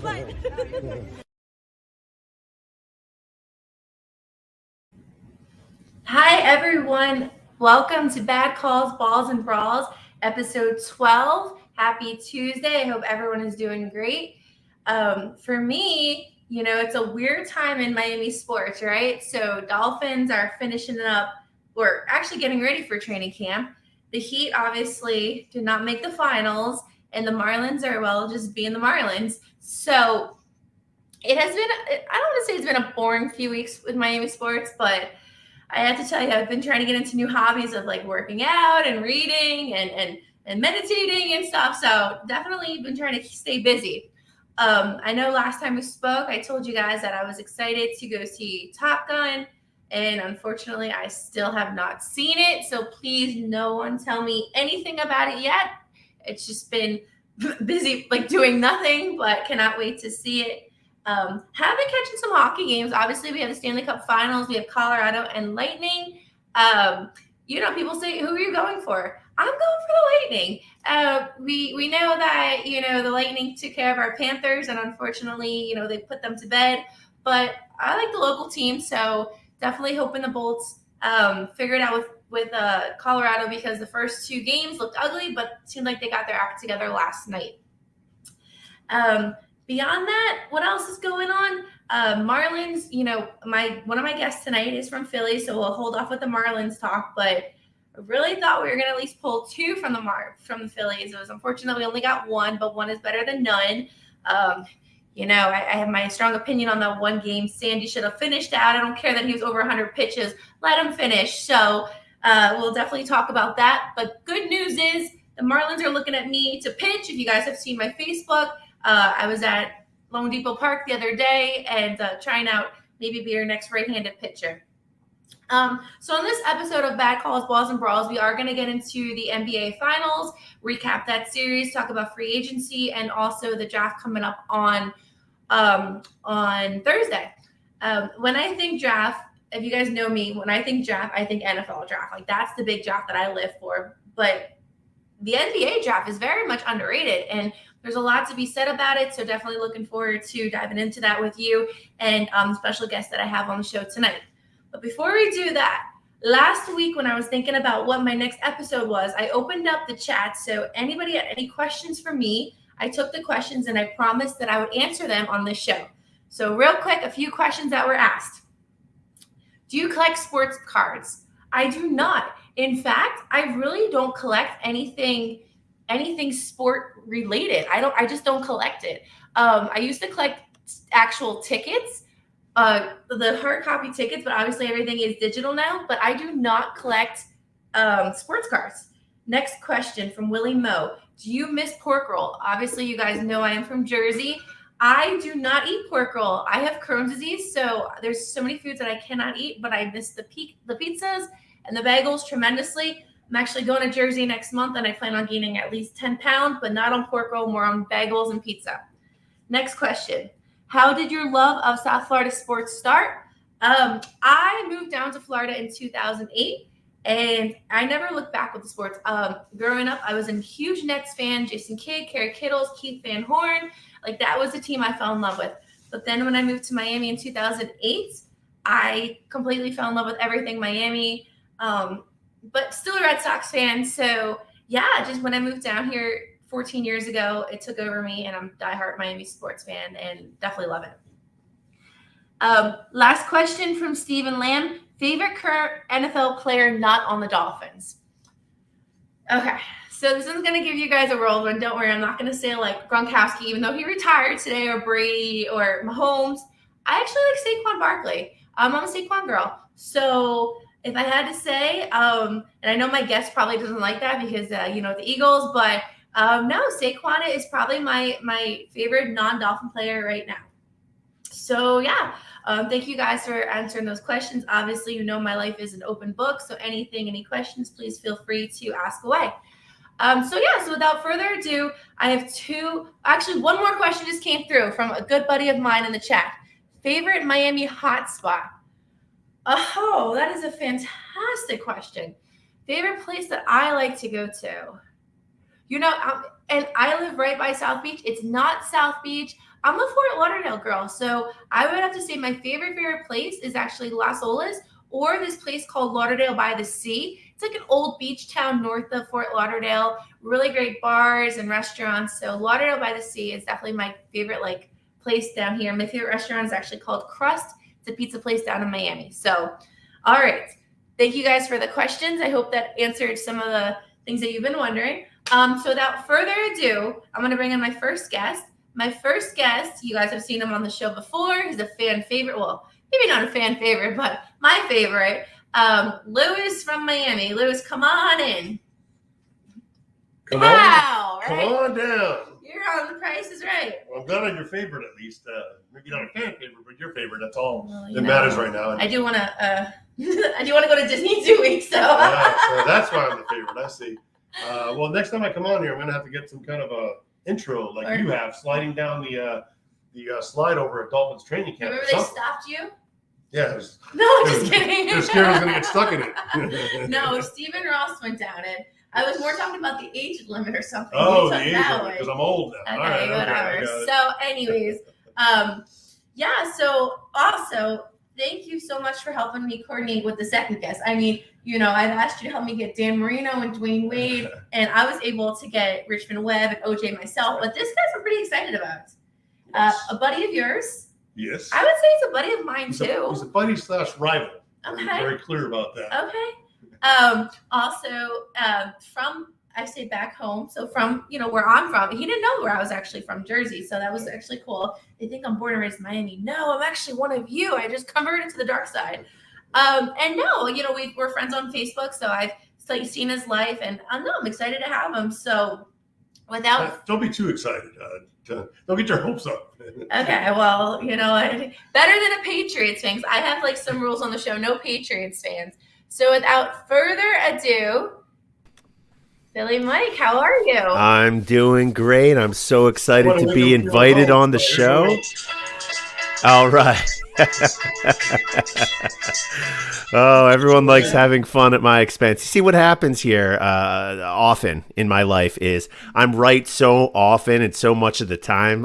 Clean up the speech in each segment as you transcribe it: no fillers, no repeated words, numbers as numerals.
Hi, everyone. Welcome to Bad Calls, Balls, and Brawls, episode 12. Happy Tuesday. I hope everyone is doing great. For me, it's a weird time in Miami sports, right? So Dolphins are finishing up. We're actually getting ready for training camp. The Heat obviously did not make the finals, and the Marlins are, well, just being the Marlins. So it has been, I don't want to say it's been a boring few weeks with Miami sports, but I have to tell you, I've been trying to get into new hobbies of like working out and reading and meditating and stuff. So definitely been trying to stay busy. I know last time we spoke, I told you guys that I was excited to go see Top Gun. And unfortunately, I still have not seen it. So please, no one tell me anything about it yet. It's just been busy, like doing nothing, but cannot wait to see it. Have been catching some hockey games. Obviously, we have the Stanley Cup Finals. We have Colorado and Lightning. People say, "Who are you going for?" I'm going for the Lightning. We know that the Lightning took care of our Panthers, and unfortunately, they put them to bed. But I like the local team, so definitely hoping the Bolts figure it out with Colorado, because the first two games looked ugly, but it seemed like they got their act together last night. Beyond that, what else is going on? Marlins, one of my guests tonight is from Philly, so we'll hold off with the Marlins talk, but I really thought we were going to at least pull two from the Phillies. It was unfortunate we only got one, but one is better than none. I have my strong opinion on that one game. Sandy should have finished out. I don't care that he was over 100 pitches. Let him finish. So we'll definitely talk about that. But good news is the Marlins are looking at me to pitch. If you guys have seen my Facebook, I was at Lone Depot Park the other day and trying out maybe be your next right-handed pitcher. So in this episode of Bad Calls, Balls, and Brawls, we are going to get into the NBA Finals, recap that series, talk about free agency, and also the draft coming up on Thursday. When I think draft, if you guys know me, when I think draft, I think NFL draft. Like, that's the big draft that I live for. But the NBA draft is very much underrated, and there's a lot to be said about it. So definitely looking forward to diving into that with you and special guest that I have on the show tonight. But before we do that, last week when I was thinking about what my next episode was, I opened up the chat. So anybody had any questions for me, I took the questions and I promised that I would answer them on this show. So real quick, a few questions that were asked. Do you collect sports cards? I do not. In fact, I really don't collect anything sport related. I just don't collect it. I used to collect actual tickets, the hard copy tickets, but obviously everything is digital now. But I do not collect sports cards. Next question from Willie Moe. Do you miss pork roll? Obviously, you guys know I am from Jersey. I do not eat pork roll. I have Crohn's disease, so there's so many foods that I cannot eat, but I miss the pizzas and the bagels tremendously. I'm actually going to Jersey next month, and I plan on gaining at least 10 pounds, but not on pork roll, more on bagels and pizza. Next question. How did your love of South Florida sports start? I moved down to Florida in 2008, and I never looked back with the sports. Growing up, I was a huge Nets fan, Jason Kidd, Kerry Kittles, Keith Van Horn. Like, that was the team I fell in love with. But then when I moved to Miami in 2008, I completely fell in love with everything Miami. But still a Red Sox fan. So yeah, just when I moved down here 14 years ago, it took over me, and I'm a diehard Miami sports fan and definitely love it. Last question from Stephen Lamb. Favorite current NFL player not on the Dolphins? Okay, so this is going to give you guys a whirlwind. Don't worry, I'm not going to say like Gronkowski, even though he retired today, or Brady, or Mahomes. I actually like Saquon Barkley. I'm a Saquon girl. So if I had to say, and I know my guest probably doesn't like that because, the Eagles, but no, Saquon is probably my favorite non-Dolphin player right now. So yeah, thank you guys for answering those questions. Obviously, my life is an open book, so any questions, please feel free to ask away. So without further ado, I have one more question just came through from a good buddy of mine in the chat. Favorite Miami hotspot? Oh, that is a fantastic question. Favorite place that I like to go to? And I live right by South Beach. It's not South Beach, I'm a Fort Lauderdale girl, so I would have to say my favorite place is actually Las Olas or this place called Lauderdale by the Sea. It's like an old beach town north of Fort Lauderdale. Really great bars and restaurants. So Lauderdale by the Sea is definitely my favorite like place down here. My favorite restaurant is actually called Crust. It's a pizza place down in Miami. So, all right. Thank you guys for the questions. I hope that answered some of the things that you've been wondering. So without further ado, I'm going to bring in my first guest. My first guest, you guys have seen him on the show before. He's a fan favorite. Well, maybe not a fan favorite, but my favorite. Lewis from Miami. Lewis, come on in. Come wow, on, right? Come on down. You're on The Price is Right. Well, I'm glad I'm your favorite at least. Maybe not a fan favorite, but your favorite. That's all Well, that matters right now. I do want to. I do want to go to Disney 2 weeks, so. So that's why I'm the favorite. I see. Well, next time I come on here, I'm gonna have to get some kind of a intro like you have, sliding down the slide over at Dolphins training camp. Remember they stopped you? Yeah. No, just kidding. They're scared I was gonna get stuck in it. No, Stephen Ross went down it. I was more talking about the age limit or something. Oh, the age limit, because I'm old now. Okay, all right, whatever. Okay, so, anyways, yeah. So, also, thank you so much for helping me coordinate with the second guest. I mean, I'd asked you to help me get Dan Marino and Dwayne Wade, and I was able to get Richmond Webb and OJ myself. But this guy's we're pretty excited about. A buddy of yours. Yes. I would say he's a buddy of mine too. He's a buddy / rival. Okay. Very clear about that. Okay. Also, from I say back home, so from where I'm from. He didn't know where I was actually from, Jersey, so that was actually cool. They think I'm born and raised in Miami. No, I'm actually one of you. I just converted to the dark side. And no, we're friends on Facebook, so I've seen his life, and I'm excited to have him. So, don't be too excited. Don't get your hopes up. Okay, well, better than a Patriots fan. I have some rules on the show. No Patriots fans. So without further ado, Philly Mike, how are you? I'm doing great. I'm so excited to be invited on the show. All right. Oh, everyone likes having fun at my expense. You see, what happens here often in my life is I'm right so often and so much of the time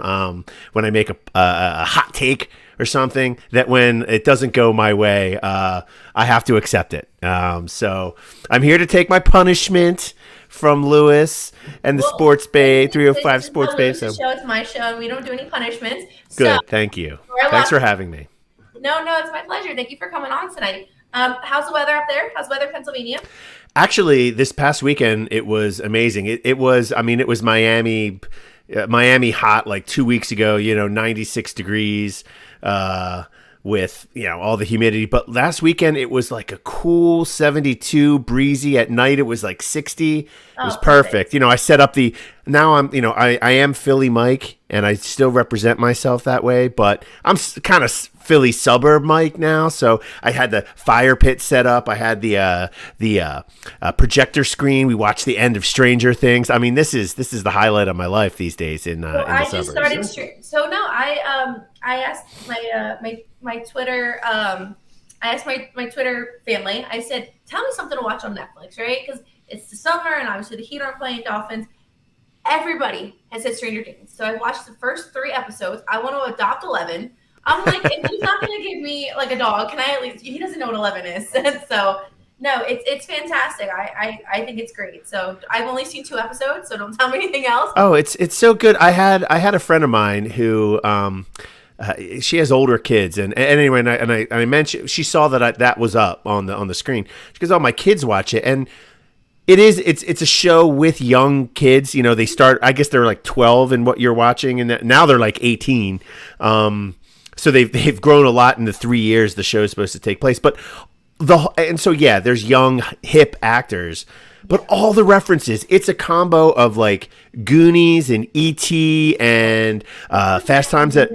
when I make a hot take or something that when it doesn't go my way, I have to accept it. So I'm here to take my punishment from Lewis and the Sports Bay, 305 Sports Bay. So it's my show, and we don't do any punishments. Good, thank you. Thanks for having me. No, it's my pleasure. Thank you for coming on tonight. How's the weather up there? How's the weather in Pennsylvania? Actually, this past weekend, it was amazing. It was Miami hot like 2 weeks ago, 96 degrees with, all the humidity. But last weekend, it was like a cool 72, breezy. At night, it was like 60. It was perfect. I set up now I'm, I am Philly Mike, and I still represent myself that way, but I'm kind of Philly suburb Mike now. So I had the fire pit set up. I had the projector screen. We watched the end of Stranger Things. I mean, this is the highlight of my life these days in the suburbs. Just started I asked my Twitter my Twitter family. I said, tell me something to watch on Netflix, right? Because it's the summer, and obviously the Heat aren't playing Dolphins. Everybody has said Stranger Things. So I watched the first 3 episodes. I want to adopt 11. I'm like, if he's not going to give me like a dog, can I at least? He doesn't know what 11 is. So no, it's fantastic. I think it's great. So I've only seen 2 episodes, so don't tell me anything else. Oh, it's so good. I had a friend of mine who she has older kids, and anyway, and I mentioned, she saw that was up on the screen. She goes, "Oh, my kids watch it," and it's a show with young kids. They start, I guess they're like 12 in what you're watching, and now they're like 18. So they've grown a lot in the 3 years the show's supposed to take place. But there's young hip actors, but all the references, it's a combo of like Goonies and E.T. and Fast Times at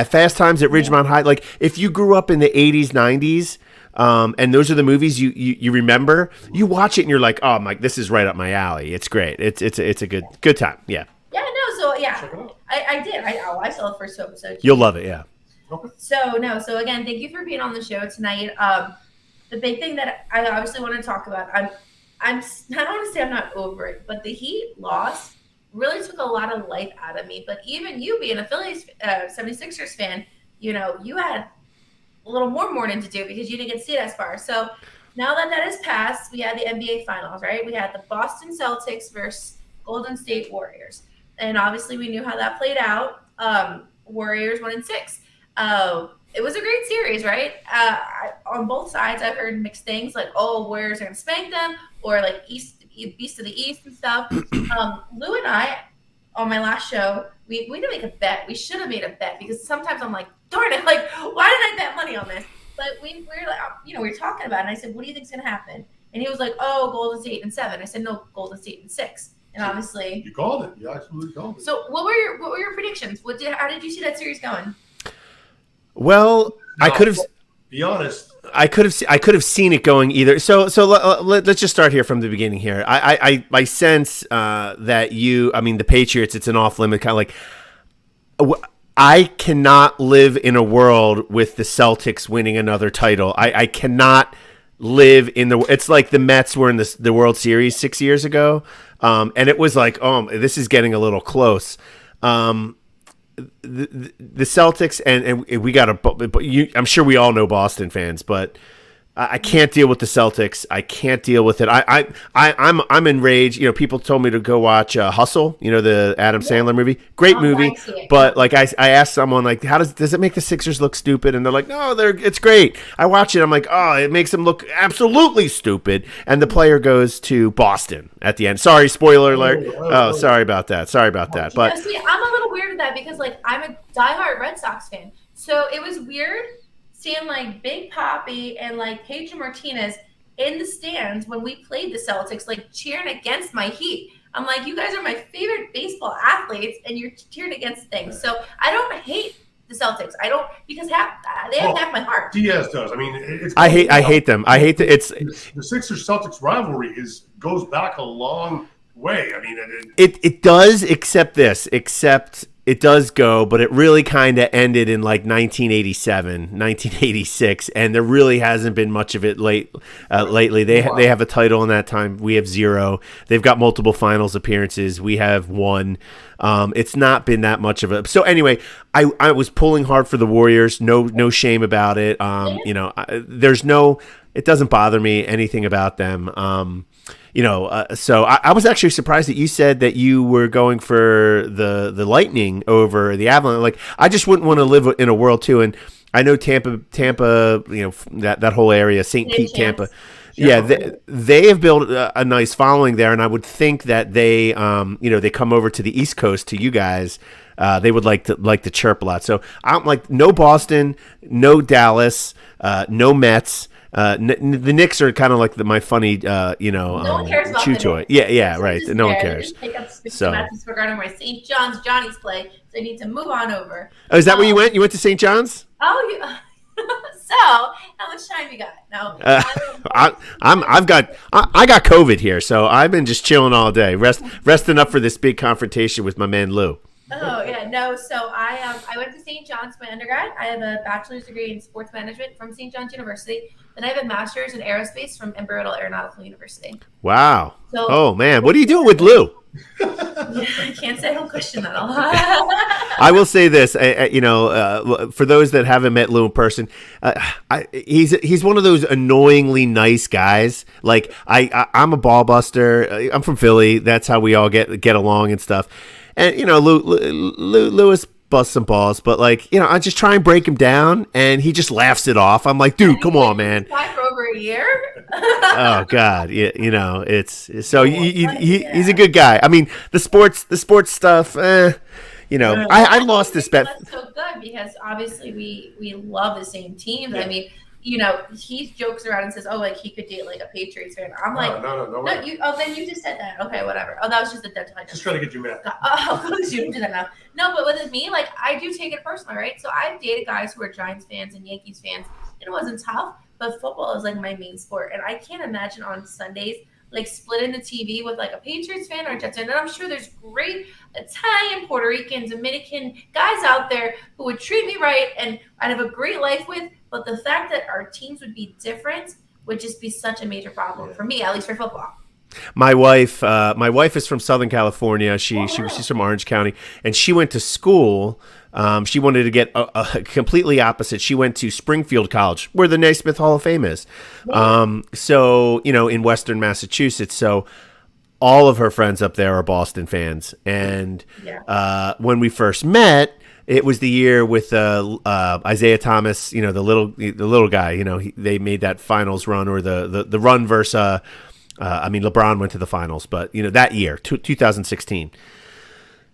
Fast Times at Ridgemont High. Like if you grew up in the 80s, 90s. And those are the movies you remember. You watch it and you're like, oh my, this is right up my alley. It's great. It's a good time. Yeah. Yeah. No. So yeah, I did. I saw the first 2 episodes. You'll love it. Yeah. Okay. So again, thank you for being on the show tonight. The big thing that I obviously want to talk about, I don't want to say I'm not over it, but the Heat loss really took a lot of life out of me. But even you being a Phillies 76ers fan, you had a little more mourning to do because you didn't get to see it as far. So now that has passed, we had the NBA Finals, right? We had the Boston Celtics versus Golden State Warriors. And obviously we knew how that played out. Warriors 1-6. It was a great series, right? On both sides, I've heard mixed things like, oh, Warriors are going to spank them, or like Beast of the East and stuff. Lou and I, on my last show, we didn't make a bet. We should have made a bet because sometimes I'm like, darn it, like, why did I bet money on this? But we were like, we were talking about it, and I said, what do you think's going to happen? And he was like, oh, Golden State in 7. I said, no, Golden State in 6. And obviously, you called it. You absolutely called it. So, what were your predictions? How did you see that series going? Well, I could have. Be honest. I could have seen it going either. So let's just start here from the beginning here. I sense that the Patriots. It's an off limit kind of like. I cannot live in a world with the Celtics winning another title. I cannot live in the. It's like the Mets were in the World Series 6 years ago, and it was like, oh, this is getting a little close. The Celtics and we got I'm sure we all know Boston fans, but I can't deal with the Celtics. I can't deal with it. I'm enraged. People told me to go watch Hustle. The Adam Sandler movie. Great movie, but like I asked someone like, how does it make the Sixers look stupid? And they're like, no, it's great. I watch it. I'm like, oh, it makes them look absolutely stupid. And the player goes to Boston at the end. Sorry, spoiler alert. Oh, sorry about that. But see, I'm a little weird with that because like I'm a diehard Red Sox fan, so it was weird seeing like Big Papi and like Pedro Martinez in the stands when we played the Celtics, like cheering against my Heat. I'm like, you guys are my favorite baseball athletes, and you're cheering against things. So I don't hate the Celtics. I don't because they have half my heart. Diaz does. I mean, I hate them. I hate the Sixers Celtics rivalry goes back a long way. I mean, it does, except it does go, but it really kind of ended in like 1987, 1986, and there really hasn't been much of it lately. They have a title in that time. We have 0. They've got multiple finals appearances. We have 1. It's not been that much of a. So anyway, I was pulling hard for the Warriors. No shame about it. It doesn't bother me anything about them. So I was actually surprised that you said that you were going for the Lightning over the Avalanche. Like, I just wouldn't want to live in a world too. And I know Tampa, that whole area, St. Pete, Tampa. Yeah, they have built a nice following there, and I would think that they come over to the East Coast to you guys. They would like to chirp a lot. So I'm like, no Boston, no Dallas, no Mets. The Knicks are kind of like my funny, no one cares about chew toy. Yeah, right. No one cares. Take up so regarding where St. John's Johnny's play, so they need to move on over. Oh, is that where you went? You went to St. John's? Oh, so how much time you got? No, I got COVID here, so I've been just chilling all day, resting up for this big confrontation with my man Lou. Oh yeah, no. So I went to St. John's for my undergrad. I have a bachelor's degree in sports management from St. John's University. Then I have a master's in aerospace from Embry-Riddle Aeronautical University. Wow. So, oh man, what are you doing with Lou? I can't say I don't question that a lot. I will say this, for those that haven't met Lou in person, he's one of those annoyingly nice guys. Like I'm a ball buster. I'm from Philly. That's how we all get along and stuff. And Lewis busts some balls, but I just try and break him down, and he just laughs it off. I'm like, dude, come on, man. For over a year. Oh God, yeah, it's so he's a good guy. I mean, the sports stuff. I lost this bet. That's so good because obviously we love the same teams. Yeah. I mean, he jokes around and says, "Oh, like he could date like a Patriots fan." I'm like, "No." Then you just said that. Okay, whatever. Oh, that was just a dead time. Just trying to get you mad. Oh, you can do that now. No, but with me, like I do take it personally, right? So I've dated guys who are Giants fans and Yankees fans, and it wasn't tough. But football is like my main sport, and I can't imagine on Sundays like splitting the TV with like a Patriots fan or a Jets fan. And I'm sure there's great Italian, Puerto Rican, Dominican guys out there who would treat me right and I'd have a great life with. But the fact that our teams would be different would just be such a major problem for me, at least for football. My wife is from Southern California. She's from Orange County, and she went to school. She wanted to get a completely opposite. She went to Springfield College, where the Naismith Hall of Fame is. So in Western Massachusetts. So all of her friends up there are Boston fans, and when we first met, it was the year with Isaiah Thomas, the little guy. They made that finals run, or the run versus. LeBron went to the finals, but that year, 2016.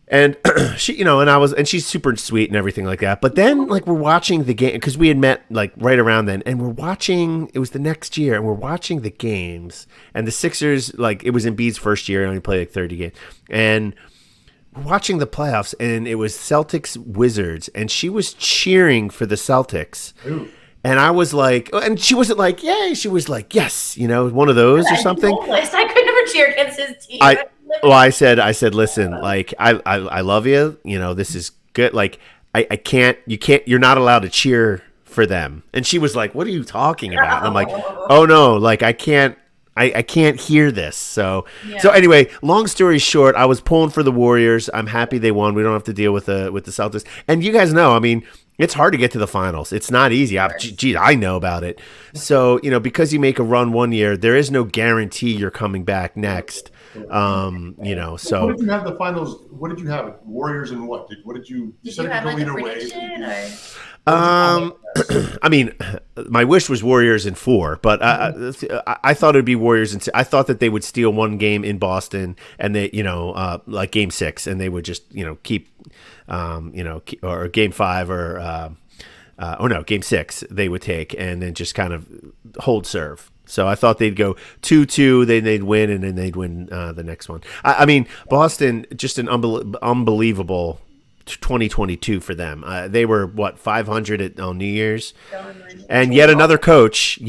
And she, and she's super sweet and everything like that. But then, we're watching the game because we had met right around then, and we're watching. It was the next year, and we're watching the games. And the Sixers, it was Embiid's first year, and only played 30 games. And we're watching the playoffs, and it was Celtics Wizards, and she was cheering for the Celtics. Ooh. And I was like, and she wasn't like, yay. She was like, yes, one of those or something. I could never cheer against his team. I said, listen, I love you. This is good. You're not allowed to cheer for them. And she was like, what are you talking about? And I'm like, oh no, I can't hear this. So anyway, long story short, I was pulling for the Warriors. I'm happy they won. We don't have to deal with the Celtics. And you guys know, it's hard to get to the finals. It's not easy. I know about it. So, because you make a run one year, there is no guarantee you're coming back next. So. What did you have the finals? What did you have? Warriors and what? What did you? Did you have a prediction? My wish was Warriors in 4, but I thought it'd be Warriors in 6. I thought that they would steal one game in Boston, and they, game 6, and they would just, keep, or game 5 or game 6 they would take, and then just kind of hold serve. So I thought they'd go 2-2, then they'd win, and then they'd win the next one. Boston, just an unbelievable 2022 for them. They were 500 on New Year's, and yet another coach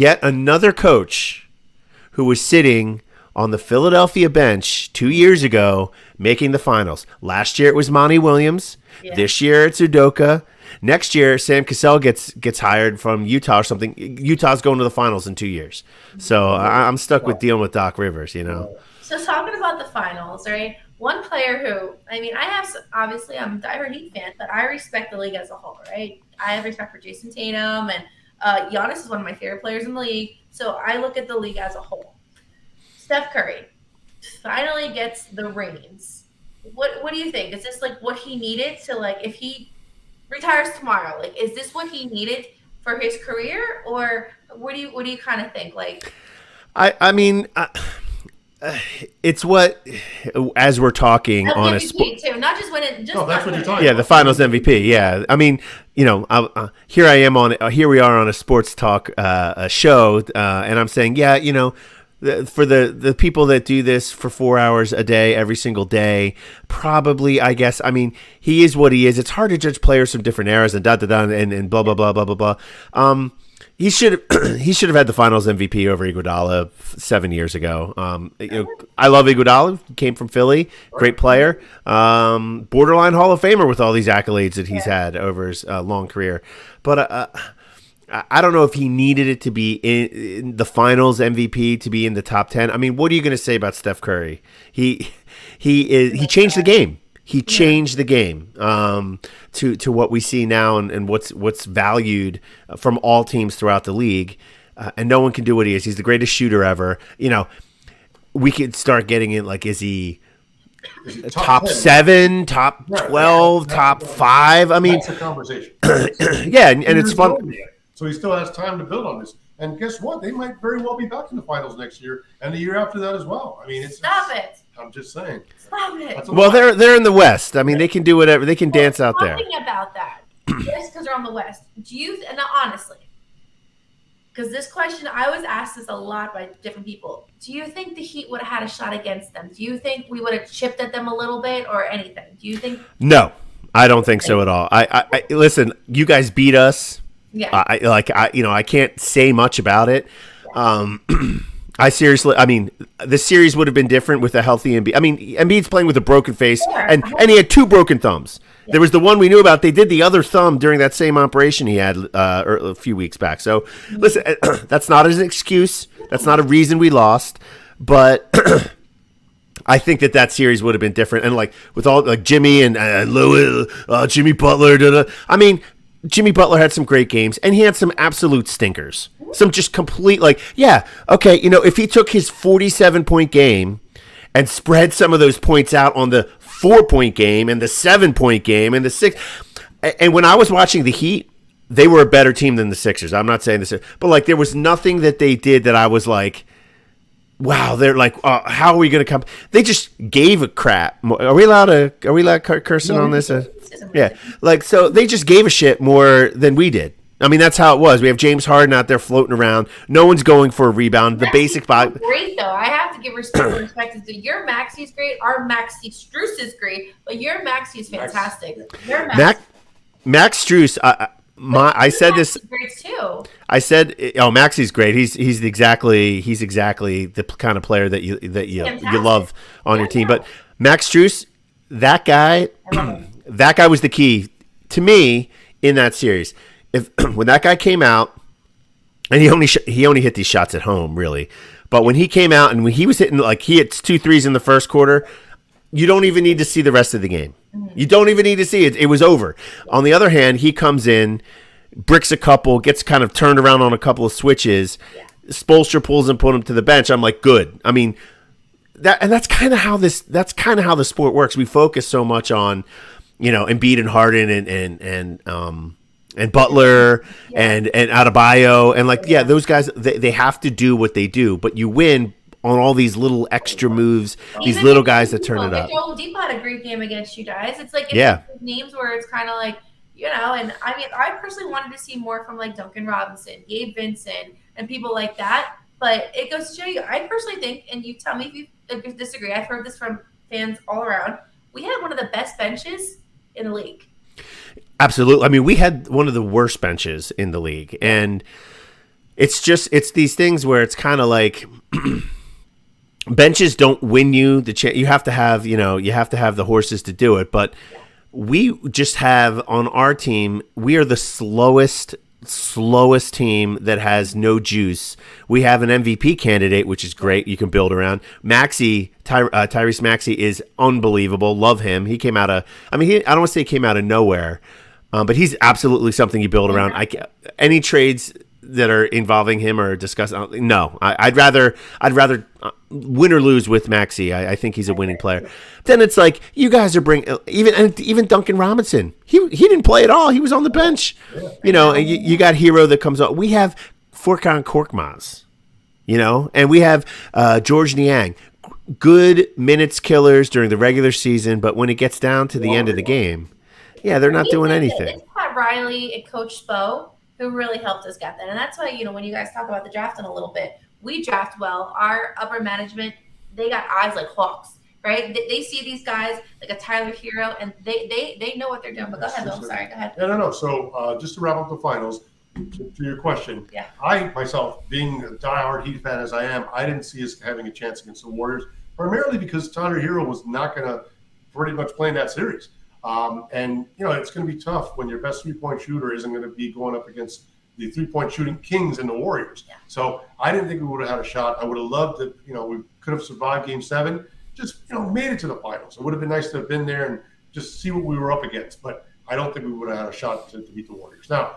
who was sitting on the Philadelphia bench 2 years ago making the finals. Last year it was Monty Williams. Yeah. This year it's Udoka. Next year Sam Cassell gets hired from Utah or something. Utah's going to the finals in 2 years. So I'm stuck with dealing with Doc Rivers, So talking about the finals, right? One player who, I'm a diehard Heat fan, but I respect the league as a whole, right? I have respect for Jason Tatum, and Giannis is one of my favorite players in the league. So I look at the league as a whole. Steph Curry finally gets the reins. What do you think? Is this what he needed to if he retires tomorrow? Is this what he needed for his career, or what do you kind of think? It's what, as we're talking on a sport too, not just when it. Just that's what you're talking. Yeah, the Finals MVP. Yeah, here we are on a sports talk show, and I'm saying, for the people that do this for 4 hours a day, every single day, probably, I guess. He is what he is. It's hard to judge players from different eras and and blah blah blah blah blah blah. He should have had the Finals MVP over Iguodala 7 years ago. I love Iguodala. He came from Philly, great player, borderline Hall of Famer with all these accolades that he's had over his long career. But I don't know if he needed it to be in the Finals MVP to be in the top 10. What are you going to say about Steph Curry? He changed the game. He changed the game to what we see now and what's valued from all teams throughout the league. And no one can do what he is. He's the greatest shooter ever. We could start getting in is he top 7, top 12, top 5? That's a conversation. Yeah, and it's fun. So he still has time to build on this. And guess what? They might very well be back in the finals next year and the year after that as well. Stop it. I'm just saying. Stop it. Well, they're in the West. They can do whatever. They can dance out there. Talking about that, just because they're on the West. Do you? And honestly, because this question, I was asked this a lot by different people. Do you think the Heat would have had a shot against them? Do you think we would have chipped at them a little bit or anything? Do you think? No, I don't think so at all. I listen. You guys beat us. Yeah. I can't say much about it. I seriously, the series would have been different with a healthy Embiid. Embiid's playing with a broken face, and he had 2 broken thumbs. Yeah. There was the one we knew about. They did the other thumb during that same operation he had a few weeks back. So, listen, that's not an excuse. That's not a reason we lost. But I think that series would have been different. And like with all like Jimmy and Louis, Jimmy Butler. I mean, Jimmy Butler had some great games, and he had some absolute stinkers. Some just complete like, yeah, okay, if he took his 47-point game and spread some of those points out on the 4-point game and the 7-point game and the 6. And when I was watching the Heat, they were a better team than the Sixers. I'm not saying this, but like there was nothing that they did that I was like, wow, they're like, how are we going to come? They just gave a crap. Are we allowed cursing on this? Yeah. Like, so they just gave a shit more than we did. I mean, that's how it was. We have James Harden out there floating around. No one's going for a rebound. The basic box. Great, though. I have to give respect to your Maxey's great. Our Maxey Strus is great, but your Maxey is fantastic. Max Strus, I said this. Great too. I said, Maxey's great. He's exactly the kind of player that you love on your team. But Max Strus, that guy was the key to me in that series. When that guy came out, and he only hit these shots at home, really. But when he came out and when he was hitting, like he hit 2 threes in the first quarter, you don't even need to see the rest of the game. Mm-hmm. You don't even need to see it. It was over. On the other hand, he comes in, bricks a couple, gets kind of turned around on a couple of switches. Yeah. Spoelstra pulls him, put him to the bench. I'm like, good. I mean, that's kind of how the sport works. We focus so much on, Embiid and Harden and Butler and Adebayo and like, those guys, they have to do what they do, but you win on all these little extra moves, these little guys that turn it up. Joel Depot had a great game against you guys. It's like names where it's kind of like, and I mean, I personally wanted to see more from like Duncan Robinson, Gabe Vincent, and people like that. But it goes to show you, I personally think, and you tell me if you disagree, I've heard this from fans all around, we had one of the best benches in the league. Absolutely. I mean, we had one of the worst benches in the league. And it's these things where it's kind of like benches don't win you the chance. You have to have, the horses to do it. But we just have on our team, we are the slowest team that has no juice. We have an MVP candidate, which is great. You can build around. Tyrese Maxey is unbelievable. Love him. He came out of, I don't want to say he came out of nowhere, but he's absolutely something you build around. Any trades that are involving him or discussing, no. I'd rather win or lose with Maxey. I think he's a winning player. Then it's like you guys are bringing even Duncan Robinson. He didn't play at all. He was on the bench. And you got Hero that comes up. We have Furkan Korkmaz, and we have George Niang. Good minutes killers during the regular season, but when it gets down to the end of the game, they're not doing anything. It's Pat Riley and Coach Spo who really helped us get that. And that's why, when you guys talk about the draft in a little bit, we draft well. Our upper management, they got eyes like hawks, right? They see these guys like a Tyler Hero, and they know what they're doing. But go ahead, Bill. Sorry, go ahead. No. So just to wrap up the finals, to your question, I myself, being a diehard Heat fan as I am, I didn't see us having a chance against the Warriors, primarily because Tyler Hero was not going to pretty much play in that series. And it's going to be tough when your best 3-point shooter isn't going to be going up against the 3-point shooting kings and the Warriors. Yeah. So I didn't think we would have had a shot. I would have loved that, we could have survived Game 7, just, made it to the finals. It would have been nice to have been there and just see what we were up against. But I don't think we would have had a shot to beat the Warriors. Now,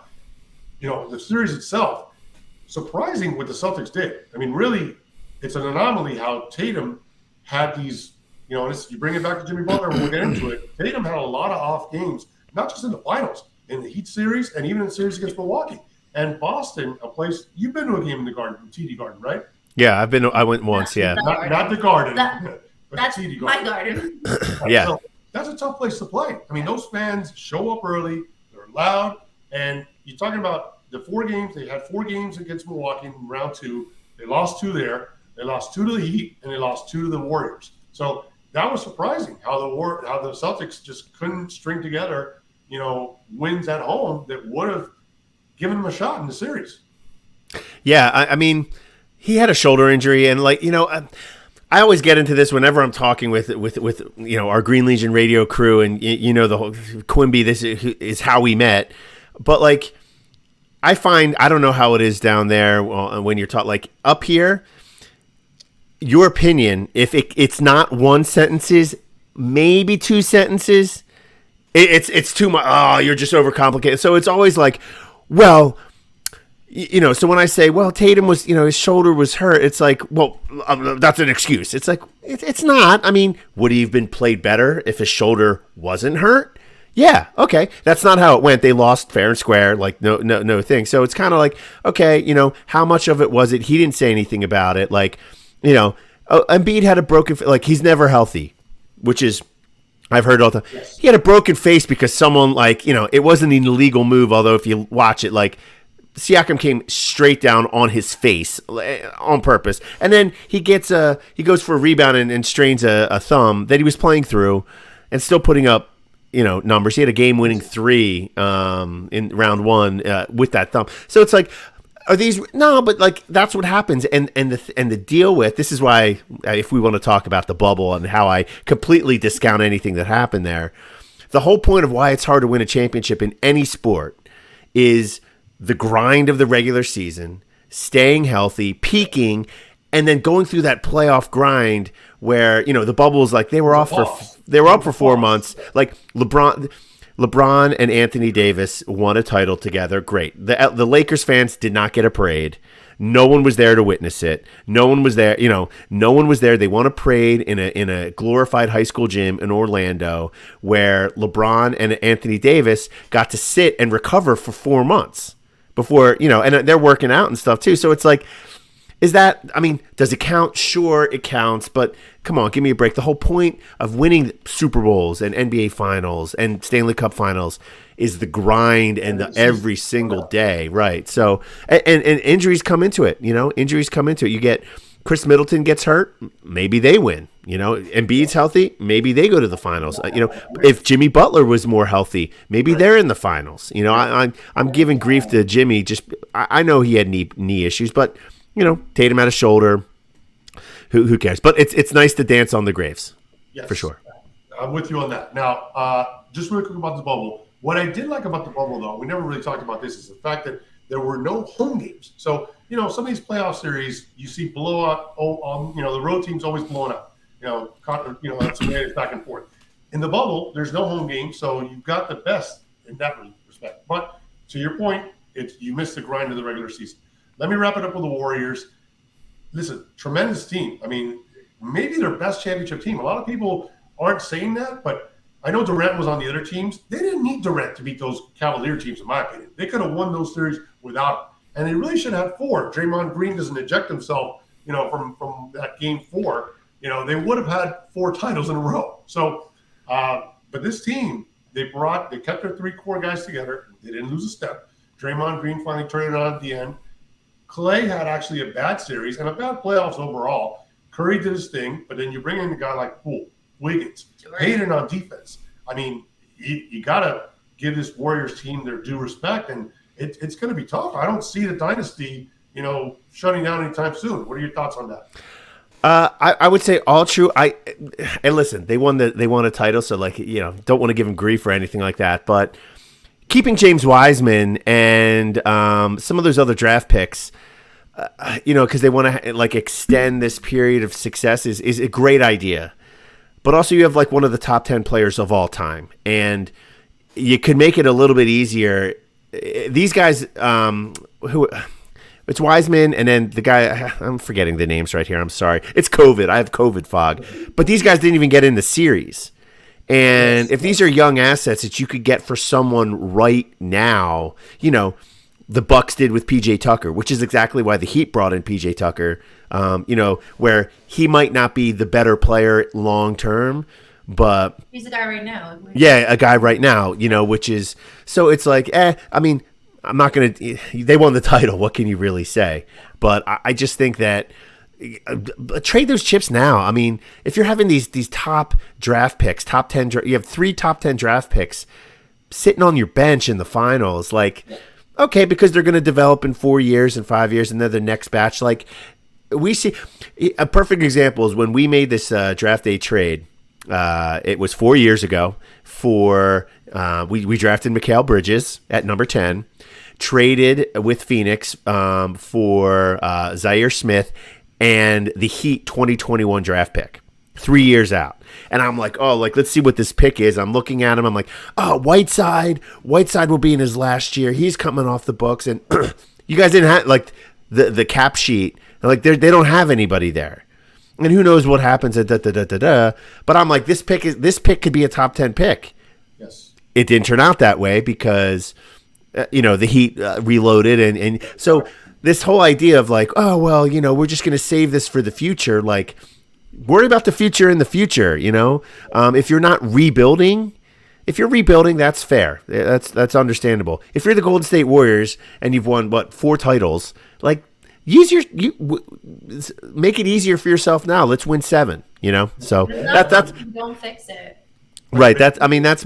the series itself, surprising what the Celtics did. I mean, really, it's an anomaly how Tatum had these, you bring it back to Jimmy Butler, we'll get into it. Tatum had a lot of off games, not just in the finals, in the Heat series and even in the series against Milwaukee. And Boston, a place, you've been to a game in the Garden, TD Garden, right? Yeah, I went once, yeah. Not the Garden, but that's TD my Garden. garden. So that's a tough place to play. I mean, those fans show up early, they're loud, and you're talking about the 4 games. They had 4 games against Milwaukee in round 2. They lost 2 there. They lost 2 to the Heat, and they lost 2 to the Warriors. So that was surprising how the Celtics just couldn't string together, wins at home that would have given them a shot in the series. Yeah, I mean, he had a shoulder injury, and I always get into this whenever I'm talking with our Green Legion radio crew, and the whole Quimby. This is how we met, but I find, I don't know how it is down there when you're taught, up here. your opinion, if it's not one sentences, maybe two sentences, it's too much. Oh, you're just overcomplicated. So it's always like, well, so when I say, well, Tatum was, his shoulder was hurt, it's like, well, that's an excuse. It's like, it's not. I mean, would he have been played better if his shoulder wasn't hurt? Yeah, okay. That's not how it went. They lost fair and square, like no thing. So it's kind of like, okay, how much of it was it? He didn't say anything about it. Like, Embiid had a broken, like he's never healthy, which is, I've heard all the time. Yes. He had a broken face because someone it wasn't an illegal move. Although if you watch it, like Siakam came straight down on his face on purpose. And then he goes for a rebound and strains a thumb that he was playing through and still putting up, numbers. He had a game-winning 3 in round 1 with that thumb. So it's like, are these no? But like that's what happens. And the deal with this is why, if we want to talk about the bubble and how I completely discount anything that happened there, the whole point of why it's hard to win a championship in any sport is the grind of the regular season, staying healthy, peaking, and then going through that playoff grind where the bubble is like they were up for 4 months. Like LeBron and Anthony Davis won a title together. Great. The Lakers fans did not get a parade. No one was there to witness it. No one was there. No one was there. They won a parade in a glorified high school gym in Orlando where LeBron and Anthony Davis got to sit and recover for 4 months before, and they're working out and stuff too. So it's like, does it count? Sure, it counts, but come on, give me a break. The whole point of winning Super Bowls and NBA Finals and Stanley Cup Finals is the grind and the every single day, right? So, and injuries come into it, injuries come into it. You get Chris Middleton gets hurt, maybe they win, Embiid's healthy, maybe they go to the finals. If Jimmy Butler was more healthy, maybe they're in the finals. I'm giving grief to Jimmy. I know he had knee issues, but Tatum had a shoulder. Who cares? But it's nice to dance on the graves, for sure. I'm with you on that. Now, just really quick about the bubble. What I did like about the bubble, though, we never really talked about this, is the fact that there were no home games. So, some of these playoff series, you see blowout. The road team's always blowing up. That's the way it's back and forth. In the bubble, there's no home game, so you've got the best in that respect. But to your point, you missed the grind of the regular season. Let me wrap it up with the Warriors. Listen, tremendous team. I mean, maybe their best championship team. A lot of people aren't saying that, but I know Durant was on the other teams. They didn't need Durant to beat those Cavalier teams, in my opinion. They could have won those series without him. And they really should have 4. Draymond Green doesn't eject himself, from that game 4. They would have had 4 titles in a row. So, but this team, they kept their 3 core guys together. They didn't lose a step. Draymond Green finally turned it on at the end. Clay had actually a bad series and a bad playoffs overall. Curry did his thing, but then you bring in a guy like Wiggins, Hayden on defense. I mean, you got to give this Warriors team their due respect, and it's going to be tough. I don't see the dynasty, shutting down anytime soon. What are your thoughts on that? I would say all true. And listen, they won a title, so don't want to give them grief or anything like that, but keeping James Wiseman and some of those other draft picks, because they want to extend this period of success is a great idea. But also you have one of the top 10 players of all time, and you could make it a little bit easier. These guys, it's Wiseman, and then the guy, I'm forgetting the names right here. I'm sorry. It's COVID. I have COVID fog. But these guys didn't even get in the series. And if these are young assets that you could get for someone right now, the Bucks did with PJ Tucker, which is exactly why the Heat brought in PJ Tucker, where he might not be the better player long term, but he's a guy right now. Yeah, a guy right now, which is, so it's like, I'm not going to, they won the title. What can you really say? But I just think that trade those chips now. I mean, if you're having these top draft picks, top 10, you have 3 top 10 draft picks sitting on your bench in the finals, okay, because they're going to develop in 4 years and 5 years, and they're the next batch. We see a perfect example is when we made this draft day trade. It was 4 years ago. We drafted Mikal Bridges at number 10, traded with Phoenix for Zaire Smith. and the Heat 2021 draft pick. 3 years out. And I'm like, oh, like, let's see what this pick is. I'm looking at him. I'm like, oh, Whiteside will be in his last year. He's coming off the books. And you guys didn't have, like, the cap sheet. Like, they don't have anybody there. And who knows what happens at da-da-da-da-da. But I'm like, this pick could be a top 10 pick. Yes. It didn't turn out that way because, the Heat reloaded. And so this whole idea of like, oh, well, we're just going to save this for the future. Like, worry about the future in the future, If you're not rebuilding, that's fair. That's understandable. If you're the Golden State Warriors and you've won, 4 titles, like, make it easier for yourself now. Let's win 7, So that's don't fix it. Right. That's my that's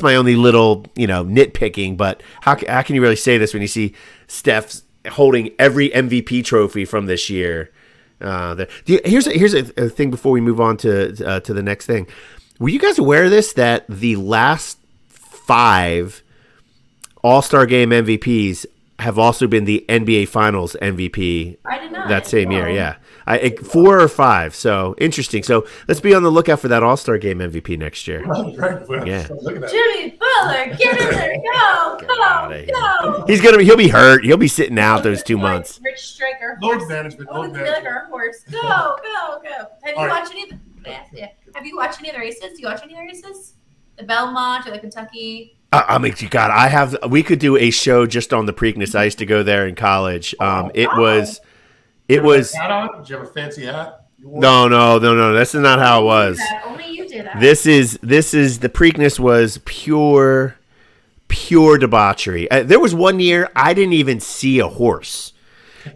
my only little, nitpicking, but how can you really say this when you see Steph holding every MVP trophy from this year? Here's a thing before we move on to the next thing. Were you guys aware of this, that the last 5 All-Star Game MVPs have also been the NBA Finals MVP? I did not. That same year, yeah. 4 or 5. So interesting. So let's be on the lookout for that All-Star Game MVP next year. Yeah. Look at that. Jimmy Butler, get in there, go. He'll be hurt. He'll be sitting out those 2 months. Rich Striker. Load management. Load management. Like our horse. Go. Have you watched any of the races? Do you watch any of the races? The Belmont or the Kentucky? We could do a show just on the Preakness. I used to go there in college. It was. Did you have a fancy hat? No. This is not how it was. Only you did that. This is the Preakness was pure debauchery. There was one year I didn't even see a horse.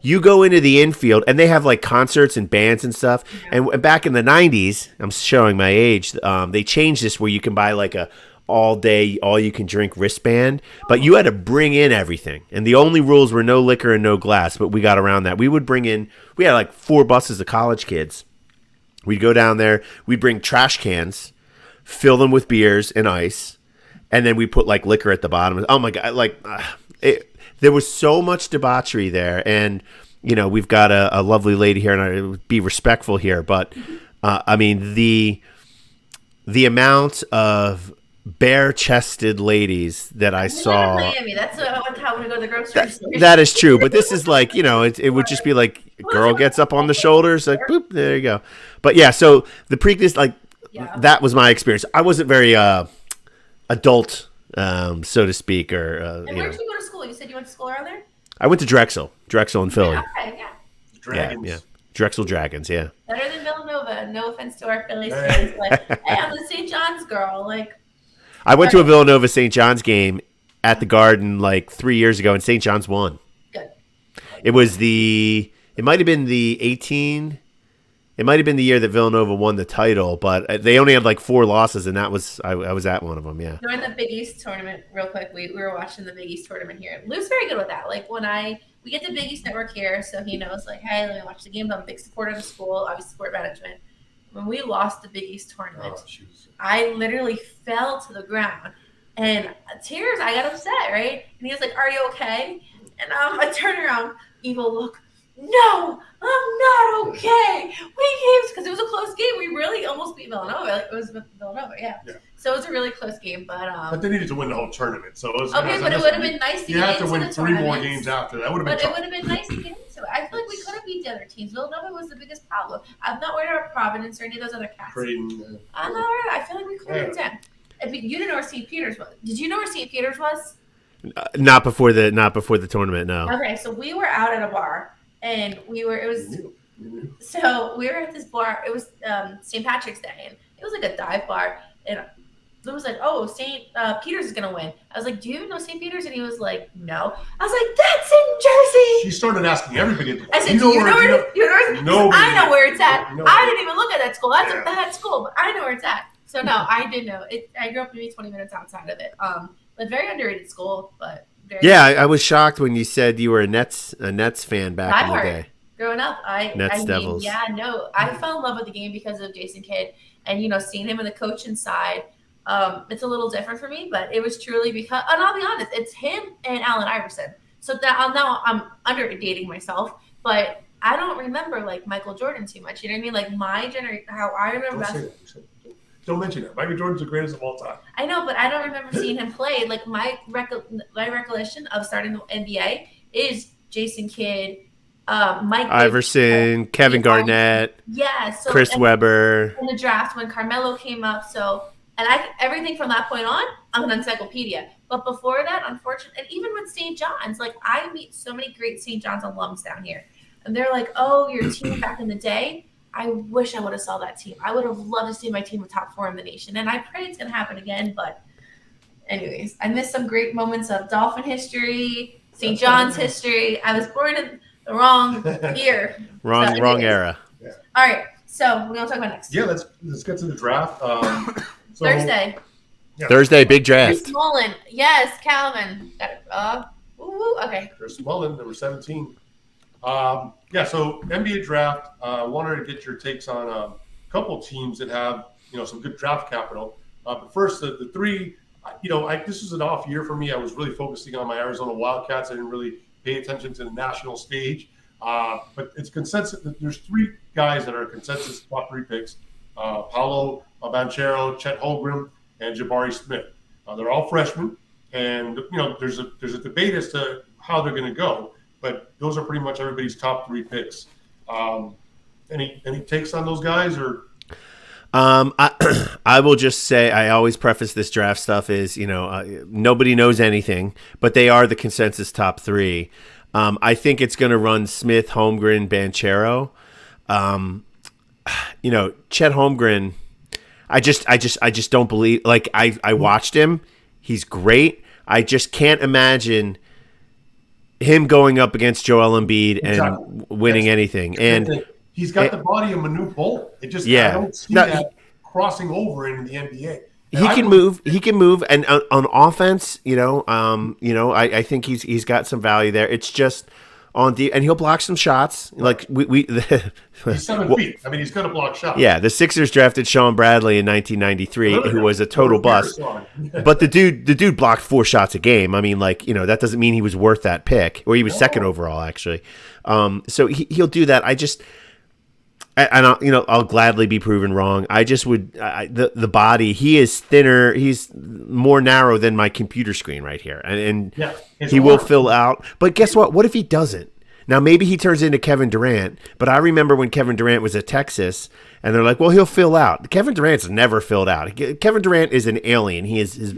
You go into the infield and they have like concerts and bands and stuff. Yeah. And back in the 90s, I'm showing my age. They changed this where you can buy like a all day, all you can drink wristband, but you had to bring in everything. And the only rules were no liquor and no glass, but we got around that. We had like 4 buses of college kids. We'd go down there, we'd bring trash cans, fill them with beers and ice, and then we put like liquor at the bottom. Oh my God. There was so much debauchery there. And, we've got a lovely lady here, and I would be respectful here, but the amount of bare-chested ladies that I saw. Miami. That's how we go to the grocery store. That is true, but this is like, it would just be like, girl gets up on the shoulders, like, boop, there you go. But yeah, so the Preakness, that was my experience. I wasn't very adult, so to speak, or and where did you go to school? You said you went to school around there? I went to Drexel in Philly. Yeah, okay, yeah. Dragons. Yeah. Drexel Dragons, yeah. Better than Villanova. No offense to our Phillies fans, but hey, I'm the St. John's girl. I went to a Villanova St. John's game at the Garden like 3 years ago, and St. John's won. Good. It might have been the year that Villanova won the title, but they only had like 4 losses, and I was at one of them, yeah. During the Big East tournament, real quick, we were watching the Big East tournament here. Lou's very good with that. Like when we get the Big East Network here, so he knows like, hey, let me watch the games. I'm a big supporter of the school, obviously sport management. When we lost the Big East tournament, I literally fell to the ground and tears. I got upset, right? And he was like, "Are you okay?" And I turn around, evil look. No, I'm not okay. Because it was a close game. We really almost beat Villanova. It was Villanova, yeah. So it was a really close game, but they needed to win the whole tournament. So it would have been nice to get into the tournament. You have to win 3 more games after that. Would have been. But it would have been nice to get into it. I feel like we could have beat the other teams. Villanova was the biggest problem. I'm not worried about Providence or any of those other cats. I'm not worried. I feel like we could have been 10. You didn't know where St. Peter's was. Did you know where St. Peter's was? Not before the tournament. No. Okay, so we were out at a bar. And we were at this bar. It was St. Patrick's Day, and it was like a dive bar. And Lou was like, "Oh, St. Peter's is gonna win." I was like, "Do you even know St. Peter's?" And he was like, "No." I was like, "That's in Jersey." She started asking everybody. I said, "Do you know where it is?" I know where it's at. I didn't even look at that school. That's a bad school, but I know where it's at. So no, I did know it. I grew up maybe 20 minutes outside of it. But very underrated school, but. I was shocked when you said you were a Nets fan back in the day. Growing up, Devils. I fell in love with the game because of Jason Kidd, and seeing him on the coaching side, it's a little different for me. But it was truly because, and I'll be honest, it's him and Allen Iverson. So now I'm underdating myself, but I don't remember like Michael Jordan too much. You know what I mean? Like my generation, how I remember. Don't say that. Don't mention that. Michael Jordan's the greatest of all time. I know, but I don't remember seeing him play. Like my recollection of starting the NBA is Jason Kidd, Mike Iverson, Kevin Garnett, so, Chris Webber. In the draft when Carmelo came up, and everything from that point on, I'm an encyclopedia. But before that, unfortunately, and even with St. John's, like I meet so many great St. John's alums down here, and they're like, "Oh, your team back in the day." I wish I would have saw that team. I would have loved to see my team with top 4 in the nation, and I pray it's gonna happen again. But, anyways, I missed some great moments of Dolphin history, St. John's history. I was born in the wrong year, wrong era. Yeah. All right, so we're gonna talk about next. Yeah, let's get to the draft. Thursday. Yeah. Thursday, big draft. Chris Mullen, yes, Calvin. Okay. Chris Mullen, number 17. So NBA draft. Wanted to get your takes on a couple teams that have some good draft capital. But first, the three. This was an off year for me. I was really focusing on my Arizona Wildcats. I didn't really pay attention to the national stage. But it's consensus. There's 3 guys that are consensus top 3 picks: Paolo Banchero, Chet Holmgren, and Jabari Smith. They're all freshmen, and there's a debate as to how they're going to go. But those are pretty much everybody's top 3 picks. Any takes on those guys or? I will just say I always preface this draft stuff is nobody knows anything, but they are the consensus top 3. I think it's going to run Smith, Holmgren, Banchero. Chet Holmgren. I just don't believe. Like I watched him. He's great. I just can't imagine him going up against Joel Embiid and winning anything. And he's got the body of Manu Bol. I don't see that crossing over into the NBA. He can move, and on offense, I think he's got some value there. It's just and he'll block some shots. Like he's 7 feet. I mean, he's going to block shots. Yeah, the Sixers drafted Sean Bradley in 1993, who was a total bust. But the dude blocked 4 shots a game. I mean, that doesn't mean he was worth that pick, or he was second overall actually. So he'll do that. I'll gladly be proven wrong. I just would the body. He is thinner. He's more narrow than my computer screen right here, and he will fill out. But guess what? What if he doesn't? Now maybe he turns into Kevin Durant. But I remember when Kevin Durant was at Texas, and they're like, "Well, he'll fill out." Kevin Durant's never filled out. Kevin Durant is an alien. He is.